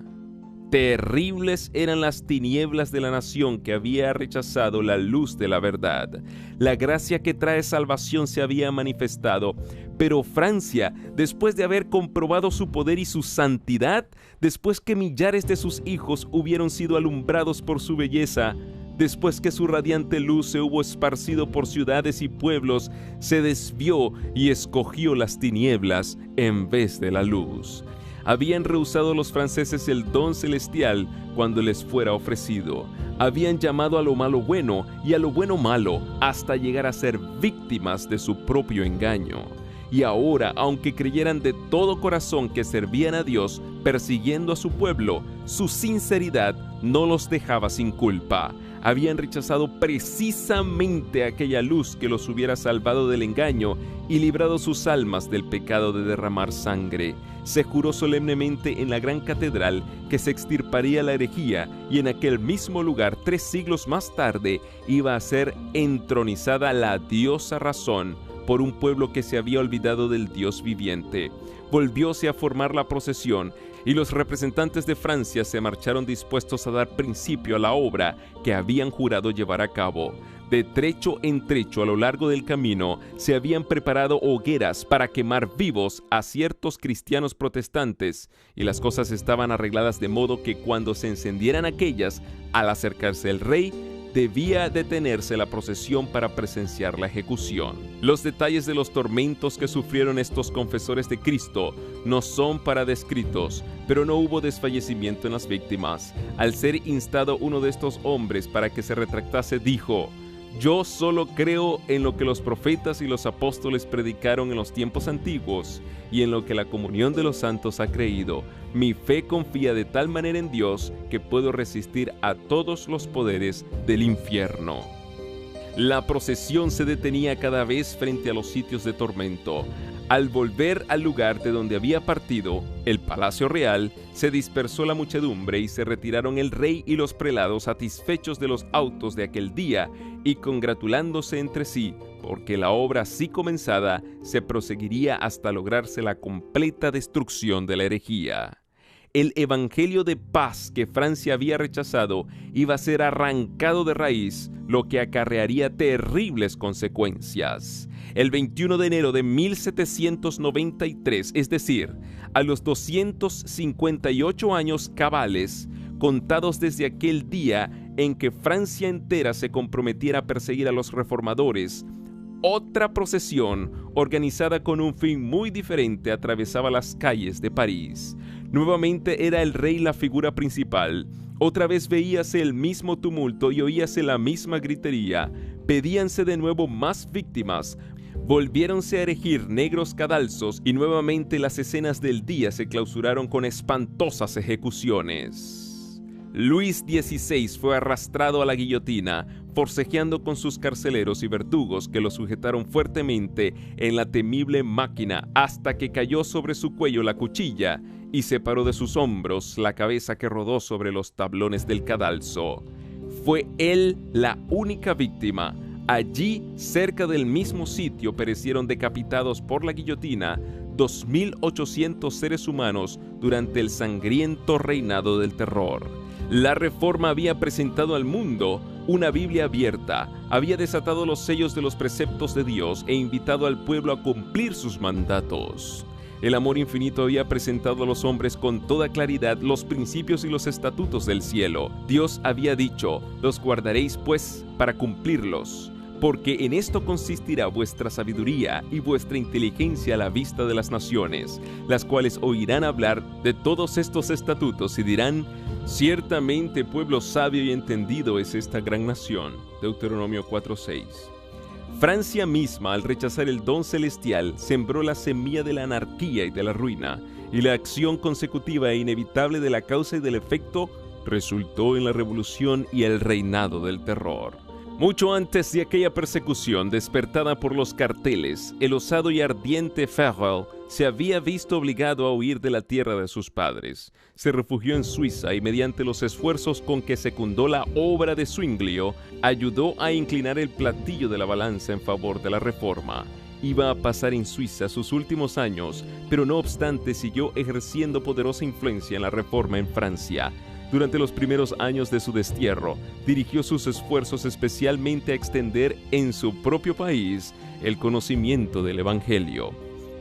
Terribles eran las tinieblas de la nación que había rechazado la luz de la verdad. La gracia que trae salvación se había manifestado, pero Francia, después de haber comprobado su poder y su santidad, después que millares de sus hijos hubieron sido alumbrados por su belleza, después que su radiante luz se hubo esparcido por ciudades y pueblos, se desvió y escogió las tinieblas en vez de la luz. Habían rehusado los franceses el don celestial cuando les fuera ofrecido. Habían llamado a lo malo bueno y a lo bueno malo hasta llegar a ser víctimas de su propio engaño. Y ahora, aunque creyeran de todo corazón que servían a Dios, persiguiendo a su pueblo, su sinceridad no los dejaba sin culpa. Habían rechazado precisamente aquella luz que los hubiera salvado del engaño y librado sus almas del pecado de derramar sangre. Se juró solemnemente en la gran catedral que se extirparía la herejía, y en aquel mismo lugar, 3 siglos más tarde, iba a ser entronizada la diosa razón por un pueblo que se había olvidado del Dios viviente. Volvióse a formar la procesión, y los representantes de Francia se marcharon dispuestos a dar principio a la obra que habían jurado llevar a cabo. De trecho en trecho a lo largo del camino se habían preparado hogueras para quemar vivos a ciertos cristianos protestantes, y las cosas estaban arregladas de modo que cuando se encendieran aquellas, al acercarse el rey, debía detenerse la procesión para presenciar la ejecución. Los detalles de los tormentos que sufrieron estos confesores de Cristo no son para descritos, pero no hubo desfallecimiento en las víctimas. Al ser instado uno de estos hombres para que se retractase, dijo: «Yo solo creo en lo que los profetas y los apóstoles predicaron en los tiempos antiguos y en lo que la comunión de los santos ha creído. Mi fe confía de tal manera en Dios que puedo resistir a todos los poderes del infierno». La procesión se detenía cada vez frente a los sitios de tormento. Al volver al lugar de donde había partido, el Palacio Real, se dispersó la muchedumbre y se retiraron el rey y los prelados satisfechos de los autos de aquel día y congratulándose entre sí, porque la obra así comenzada se proseguiría hasta lograrse la completa destrucción de la herejía. El evangelio de paz que Francia había rechazado iba a ser arrancado de raíz, lo que acarrearía terribles consecuencias. El 21 de enero de 1793, es decir, a los 258 años cabales, contados desde aquel día en que Francia entera se comprometiera a perseguir a los reformadores, otra procesión, organizada con un fin muy diferente, atravesaba las calles de París. Nuevamente era el rey la figura principal. Otra vez veíase el mismo tumulto y oíase la misma gritería. Pedíanse de nuevo más víctimas. Volviéronse a erigir negros cadalsos y nuevamente las escenas del día se clausuraron con espantosas ejecuciones. Luis XVI fue arrastrado a la guillotina, forcejeando con sus carceleros y verdugos que lo sujetaron fuertemente en la temible máquina hasta que cayó sobre su cuello la cuchilla y separó de sus hombros la cabeza que rodó sobre los tablones del cadalso. Fue él la única víctima. Allí, cerca del mismo sitio, perecieron decapitados por la guillotina 2.800 seres humanos durante el sangriento reinado del terror. La Reforma había presentado al mundo una Biblia abierta, había desatado los sellos de los preceptos de Dios e invitado al pueblo a cumplir sus mandatos. El amor infinito había presentado a los hombres con toda claridad los principios y los estatutos del cielo. Dios había dicho: «Los guardaréis, pues, para cumplirlos, porque en esto consistirá vuestra sabiduría y vuestra inteligencia a la vista de las naciones, las cuales oirán hablar de todos estos estatutos y dirán: ciertamente pueblo sabio y entendido es esta gran nación». Deuteronomio 4:6. Francia misma, al rechazar el don celestial, sembró la semilla de la anarquía y de la ruina, y la acción consecutiva e inevitable de la causa y del efecto resultó en la revolución y el reinado del terror. Mucho antes de aquella persecución despertada por los carteles, el osado y ardiente Farel se había visto obligado a huir de la tierra de sus padres. Se refugió en Suiza y mediante los esfuerzos con que secundó la obra de Zwinglio, ayudó a inclinar el platillo de la balanza en favor de la Reforma. Iba a pasar en Suiza sus últimos años, pero no obstante siguió ejerciendo poderosa influencia en la Reforma en Francia. Durante los primeros años de su destierro, dirigió sus esfuerzos especialmente a extender en su propio país el conocimiento del Evangelio.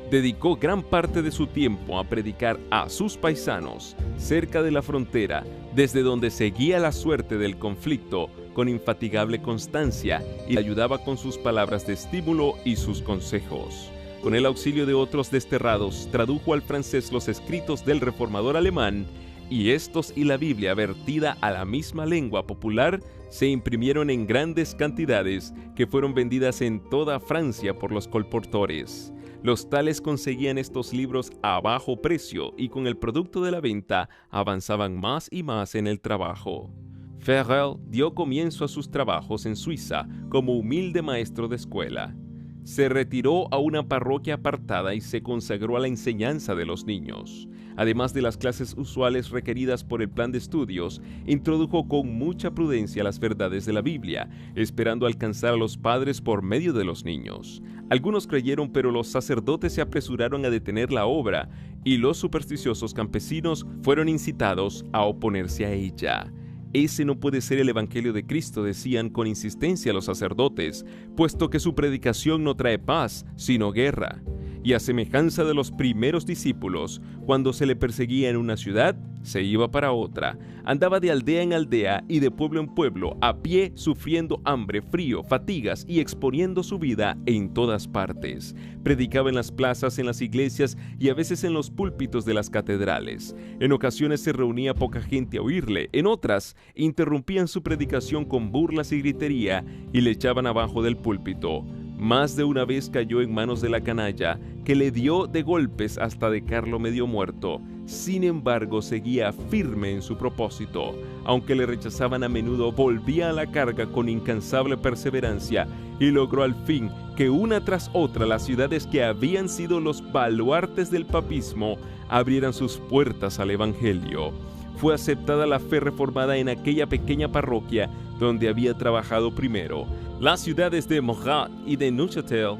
Dedicó gran parte de su tiempo a predicar a sus paisanos cerca de la frontera, desde donde seguía la suerte del conflicto con infatigable constancia y ayudaba con sus palabras de estímulo y sus consejos. Con el auxilio de otros desterrados, tradujo al francés los escritos del reformador alemán, y estos y la Biblia vertida a la misma lengua popular se imprimieron en grandes cantidades que fueron vendidas en toda Francia por los colportores. Los tales conseguían estos libros a bajo precio y con el producto de la venta avanzaban más y más en el trabajo. Farel dio comienzo a sus trabajos en Suiza como humilde maestro de escuela. Se retiró a una parroquia apartada y se consagró a la enseñanza de los niños. Además de las clases usuales requeridas por el plan de estudios, introdujo con mucha prudencia las verdades de la Biblia, esperando alcanzar a los padres por medio de los niños. Algunos creyeron, pero los sacerdotes se apresuraron a detener la obra y los supersticiosos campesinos fueron incitados a oponerse a ella. Ese no puede ser el Evangelio de Cristo, decían con insistencia los sacerdotes, puesto que su predicación no trae paz, sino guerra. Y a semejanza de los primeros discípulos, cuando se le perseguía en una ciudad, se iba para otra. Andaba de aldea en aldea y de pueblo en pueblo, a pie, sufriendo hambre, frío, fatigas y exponiendo su vida en todas partes. Predicaba en las plazas, en las iglesias y a veces en los púlpitos de las catedrales. En ocasiones se reunía poca gente a oírle, en otras interrumpían su predicación con burlas y gritería y le echaban abajo del púlpito. Más de una vez cayó en manos de la canalla, que le dio de golpes hasta dejarlo medio muerto. Sin embargo, seguía firme en su propósito. Aunque le rechazaban a menudo, volvía a la carga con incansable perseverancia y logró al fin que una tras otra las ciudades que habían sido los baluartes del papismo abrieran sus puertas al Evangelio. Fue aceptada la fe reformada en aquella pequeña parroquia donde había trabajado primero. Las ciudades de Morat y de Neuchâtel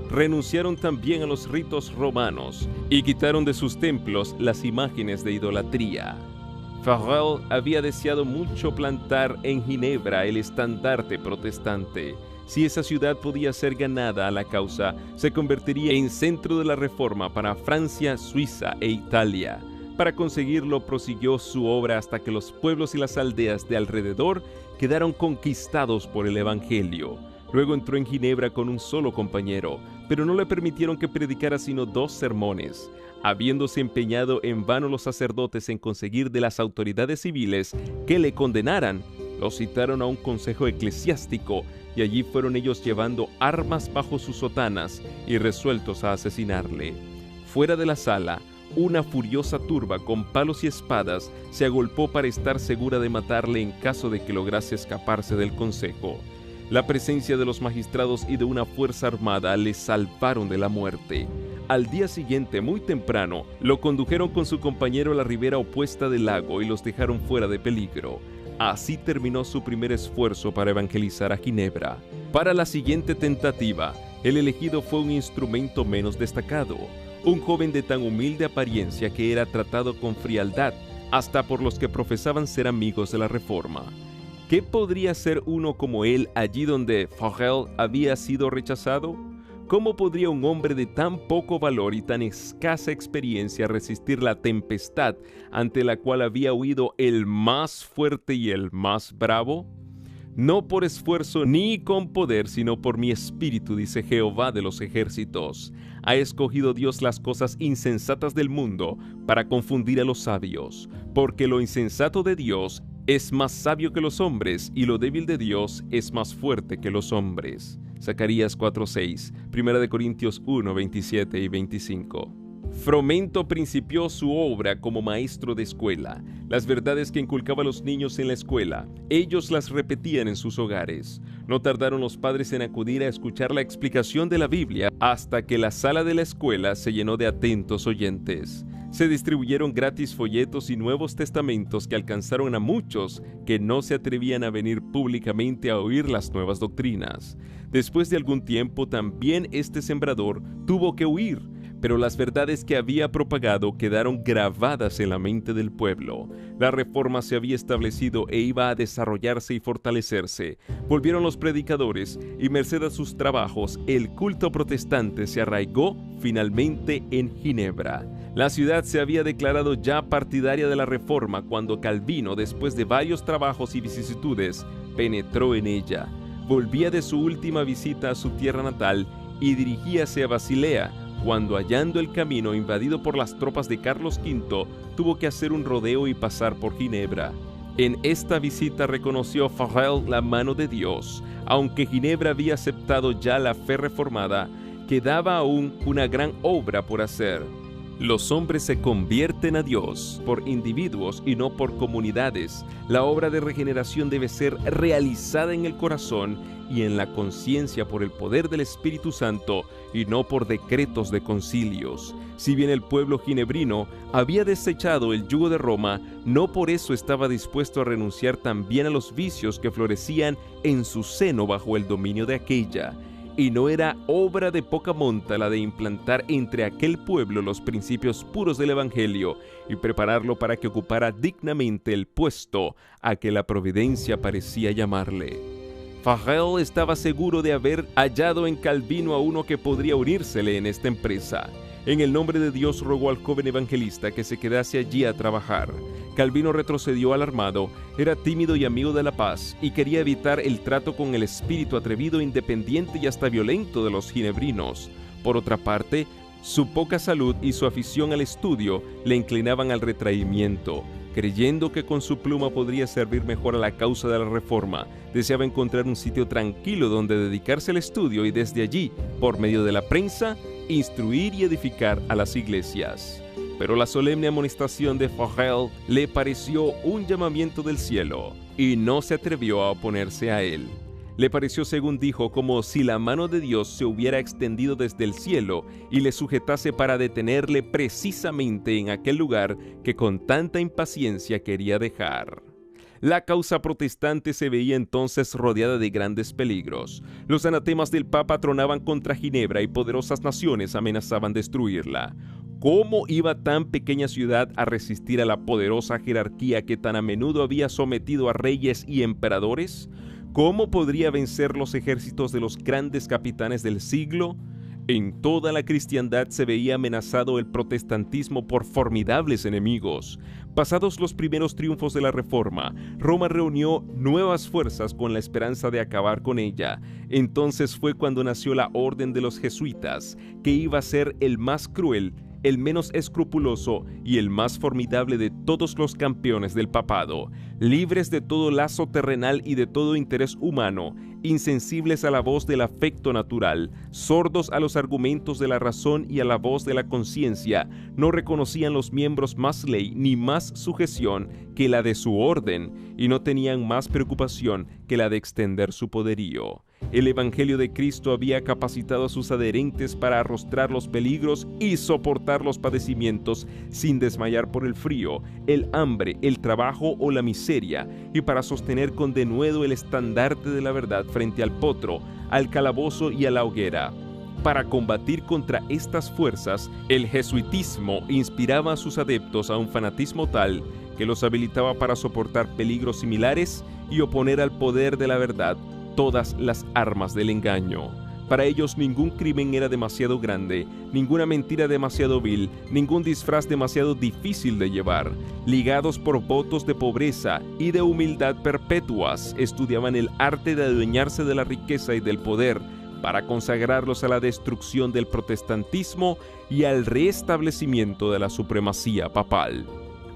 renunciaron también a los ritos romanos y quitaron de sus templos las imágenes de idolatría. Farel había deseado mucho plantar en Ginebra el estandarte protestante. Si esa ciudad podía ser ganada a la causa, se convertiría en centro de la reforma para Francia, Suiza e Italia. Para conseguirlo, prosiguió su obra hasta que los pueblos y las aldeas de alrededor quedaron conquistados por el Evangelio. Luego entró en Ginebra con un solo compañero, pero no le permitieron que predicara sino 2 sermones. Habiéndose empeñado en vano los sacerdotes en conseguir de las autoridades civiles que le condenaran, lo citaron a un consejo eclesiástico y allí fueron ellos llevando armas bajo sus sotanas y resueltos a asesinarle. Fuera de la sala, una furiosa turba con palos y espadas se agolpó para estar segura de matarle en caso de que lograse escaparse del consejo. La presencia de los magistrados y de una fuerza armada le salvaron de la muerte. Al día siguiente, muy temprano, lo condujeron con su compañero a la ribera opuesta del lago y los dejaron fuera de peligro. Así terminó su primer esfuerzo para evangelizar a Ginebra. Para la siguiente tentativa, el elegido fue un instrumento menos destacado. Un joven de tan humilde apariencia que era tratado con frialdad, hasta por los que profesaban ser amigos de la Reforma. ¿Qué podría ser uno como él allí donde Farel había sido rechazado? ¿Cómo podría un hombre de tan poco valor y tan escasa experiencia resistir la tempestad ante la cual había huido el más fuerte y el más bravo? No por esfuerzo ni con poder, sino por mi espíritu, dice Jehová de los ejércitos. Ha escogido Dios las cosas insensatas del mundo para confundir a los sabios, porque lo insensato de Dios es más sabio que los hombres, y lo débil de Dios es más fuerte que los hombres. Zacarías 4:6, 1 Corintios 1, 27 y 25. Fromento principió su obra como maestro de escuela. Las verdades que inculcaba a los niños en la escuela, ellos las repetían en sus hogares. No tardaron los padres en acudir a escuchar la explicación de la Biblia hasta que la sala de la escuela se llenó de atentos oyentes. Se distribuyeron gratis folletos y Nuevos Testamentos que alcanzaron a muchos que no se atrevían a venir públicamente a oír las nuevas doctrinas. Después de algún tiempo, también este sembrador tuvo que huir, pero las verdades que había propagado quedaron grabadas en la mente del pueblo. La reforma se había establecido e iba a desarrollarse y fortalecerse. Volvieron los predicadores y merced a sus trabajos, el culto protestante se arraigó finalmente en Ginebra. La ciudad se había declarado ya partidaria de la reforma cuando Calvino, después de varios trabajos y vicisitudes, penetró en ella. Volvía de su última visita a su tierra natal y dirigíase a Basilea, cuando hallando el camino invadido por las tropas de Carlos V, tuvo que hacer un rodeo y pasar por Ginebra. En esta visita reconoció Farel la mano de Dios. Aunque Ginebra había aceptado ya la fe reformada, quedaba aún una gran obra por hacer. Los hombres se convierten a Dios por individuos y no por comunidades. La obra de regeneración debe ser realizada en el corazón y en la conciencia por el poder del Espíritu Santo y no por decretos de concilios. Si bien el pueblo ginebrino había desechado el yugo de Roma, no por eso estaba dispuesto a renunciar también a los vicios que florecían en su seno bajo el dominio de aquella. Y no era obra de poca monta la de implantar entre aquel pueblo los principios puros del Evangelio y prepararlo para que ocupara dignamente el puesto a que la providencia parecía llamarle. Farel estaba seguro de haber hallado en Calvino a uno que podría unírsele en esta empresa. En el nombre de Dios rogó al joven evangelista que se quedase allí a trabajar. Calvino retrocedió alarmado, era tímido y amigo de la paz, y quería evitar el trato con el espíritu atrevido, independiente y hasta violento de los ginebrinos. Por otra parte, su poca salud y su afición al estudio le inclinaban al retraimiento. Creyendo que con su pluma podría servir mejor a la causa de la reforma, deseaba encontrar un sitio tranquilo donde dedicarse al estudio y desde allí, por medio de la prensa, instruir y edificar a las iglesias. Pero la solemne amonestación de Farel le pareció un llamamiento del cielo y no se atrevió a oponerse a él. Le pareció, según dijo, como si la mano de Dios se hubiera extendido desde el cielo y le sujetase para detenerle precisamente en aquel lugar que con tanta impaciencia quería dejar. La causa protestante se veía entonces rodeada de grandes peligros. Los anatemas del Papa tronaban contra Ginebra y poderosas naciones amenazaban destruirla. ¿Cómo iba tan pequeña ciudad a resistir a la poderosa jerarquía que tan a menudo había sometido a reyes y emperadores? ¿Cómo podría vencer los ejércitos de los grandes capitanes del siglo? En toda la cristiandad se veía amenazado el protestantismo por formidables enemigos. Pasados los primeros triunfos de la Reforma, Roma reunió nuevas fuerzas con la esperanza de acabar con ella. Entonces fue cuando nació la Orden de los Jesuitas, que iba a ser el más cruel, el menos escrupuloso y el más formidable de todos los campeones del papado, libres de todo lazo terrenal y de todo interés humano, insensibles a la voz del afecto natural, sordos a los argumentos de la razón y a la voz de la conciencia, no reconocían los miembros más ley ni más sujeción que la de su orden, y no tenían más preocupación que la de extender su poderío. El Evangelio de Cristo había capacitado a sus adherentes para arrostrar los peligros y soportar los padecimientos sin desmayar por el frío, el hambre, el trabajo o la miseria, y para sostener con denuedo el estandarte de la verdad frente al potro, al calabozo y a la hoguera. Para combatir contra estas fuerzas, el jesuitismo inspiraba a sus adeptos a un fanatismo tal que los habilitaba para soportar peligros similares y oponer al poder de la verdad todas las armas del engaño. Para ellos ningún crimen era demasiado grande, ninguna mentira demasiado vil, ningún disfraz demasiado difícil de llevar. Ligados por votos de pobreza y de humildad perpetuas, estudiaban el arte de adueñarse de la riqueza y del poder para consagrarlos a la destrucción del protestantismo y al restablecimiento de la supremacía papal.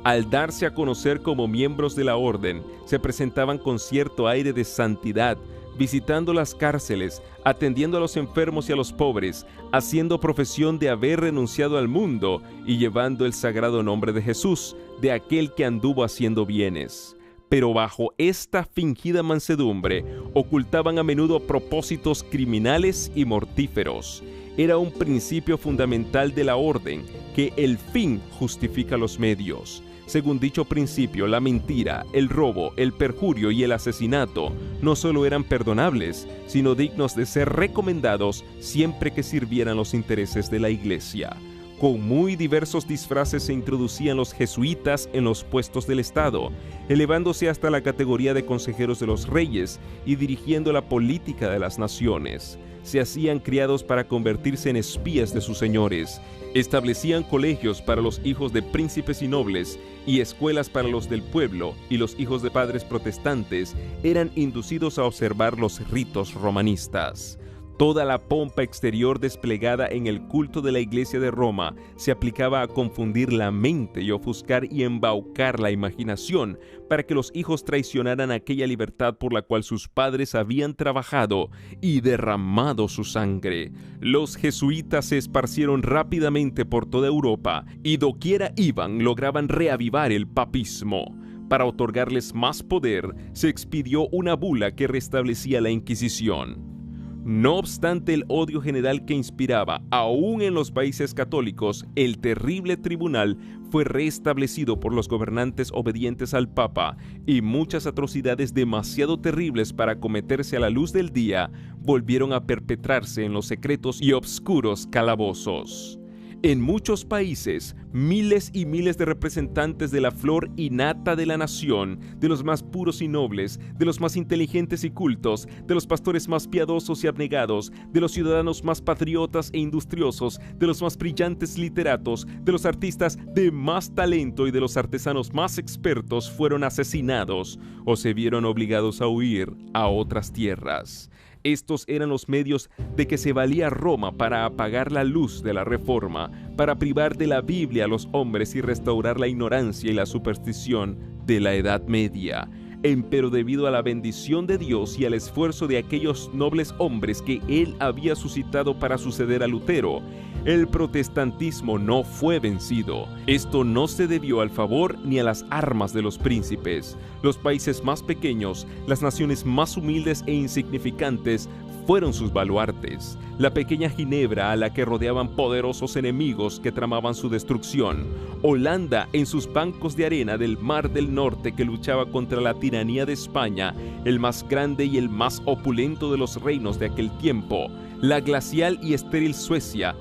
Al darse a conocer como miembros de la orden, se presentaban con cierto aire de santidad, visitando las cárceles, atendiendo a los enfermos y a los pobres, haciendo profesión de haber renunciado al mundo y llevando el sagrado nombre de Jesús, de aquel que anduvo haciendo bienes. Pero bajo esta fingida mansedumbre ocultaban a menudo propósitos criminales y mortíferos. Era un principio fundamental de la orden, que el fin justifica los medios. Según dicho principio, la mentira, el robo, el perjurio y el asesinato no solo eran perdonables, sino dignos de ser recomendados siempre que sirvieran los intereses de la Iglesia. Con muy diversos disfraces se introducían los jesuitas en los puestos del Estado, elevándose hasta la categoría de consejeros de los reyes y dirigiendo la política de las naciones. Se hacían criados para convertirse en espías de sus señores, establecían colegios para los hijos de príncipes y nobles y escuelas para los del pueblo, y los hijos de padres protestantes eran inducidos a observar los ritos romanistas. Toda la pompa exterior desplegada en el culto de la Iglesia de Roma se aplicaba a confundir la mente y ofuscar y embaucar la imaginación para que los hijos traicionaran aquella libertad por la cual sus padres habían trabajado y derramado su sangre. Los jesuitas se esparcieron rápidamente por toda Europa y doquiera iban lograban reavivar el papismo. Para otorgarles más poder, se expidió una bula que restablecía la Inquisición. No obstante el odio general que inspiraba, aún en los países católicos, el terrible tribunal fue restablecido por los gobernantes obedientes al Papa y muchas atrocidades demasiado terribles para cometerse a la luz del día volvieron a perpetrarse en los secretos y obscuros calabozos. En muchos países, miles y miles de representantes de la flor y nata de la nación, de los más puros y nobles, de los más inteligentes y cultos, de los pastores más piadosos y abnegados, de los ciudadanos más patriotas e industriosos, de los más brillantes literatos, de los artistas de más talento y de los artesanos más expertos fueron asesinados o se vieron obligados a huir a otras tierras. Estos eran los medios de que se valía Roma para apagar la luz de la Reforma, para privar de la Biblia a los hombres y restaurar la ignorancia y la superstición de la Edad Media. Empero debido a la bendición de Dios y al esfuerzo de aquellos nobles hombres que él había suscitado para suceder a Lutero, el protestantismo no fue vencido. Esto no se debió al favor ni a las armas de los príncipes. Los países más pequeños, las naciones más humildes e insignificantes, fueron sus baluartes. La pequeña Ginebra a la que rodeaban poderosos enemigos que tramaban su destrucción. Holanda en sus bancos de arena del Mar del Norte que luchaba contra la tiranía de España, el más grande y el más opulento de los reinos de aquel tiempo. La glacial y estéril Suecia.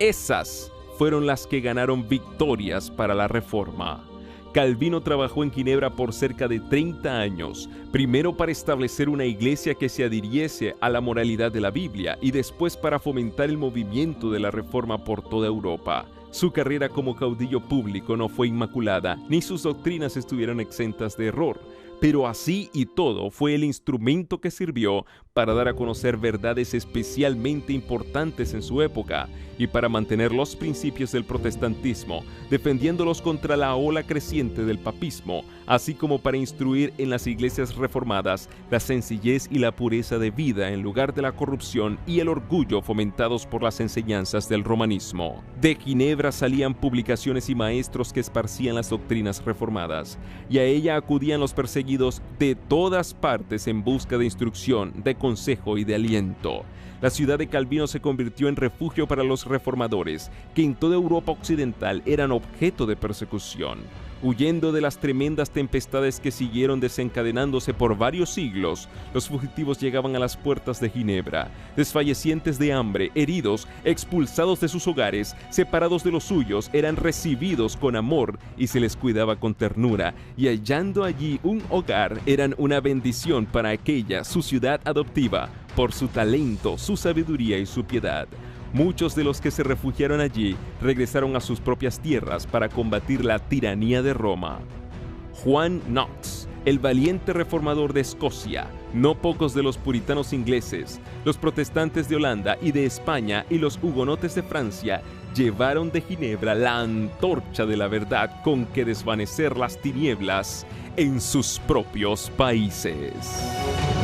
Esas fueron las que ganaron victorias para la Reforma. Calvino trabajó en Ginebra por cerca de 30 años, primero para establecer una iglesia que se adhiriese a la moralidad de la Biblia y después para fomentar el movimiento de la Reforma por toda Europa. Su carrera como caudillo público no fue inmaculada, ni sus doctrinas estuvieron exentas de error. Pero así y todo fue el instrumento que sirvió para dar a conocer verdades especialmente importantes en su época y para mantener los principios del protestantismo, defendiéndolos contra la ola creciente del papismo, así como para instruir en las iglesias reformadas la sencillez y la pureza de vida en lugar de la corrupción y el orgullo fomentados por las enseñanzas del romanismo. De Ginebra salían publicaciones y maestros que esparcían las doctrinas reformadas, y a ella acudían los perseguidos de todas partes en busca de instrucción, de consejo y de aliento. La ciudad de Calvino se convirtió en refugio para los reformadores, que en toda Europa occidental eran objeto de persecución. Huyendo de las tremendas tempestades que siguieron desencadenándose por varios siglos, los fugitivos llegaban a las puertas de Ginebra, desfallecientes de hambre, heridos, expulsados de sus hogares, separados de los suyos, eran recibidos con amor y se les cuidaba con ternura, y hallando allí un hogar, eran una bendición para aquella, su ciudad adoptiva, por su talento, su sabiduría y su piedad. Muchos de los que se refugiaron allí regresaron a sus propias tierras para combatir la tiranía de Roma. Juan Knox, el valiente reformador de Escocia, no pocos de los puritanos ingleses, los protestantes de Holanda y de España y los hugonotes de Francia llevaron de Ginebra la antorcha de la verdad con que desvanecer las tinieblas en sus propios países.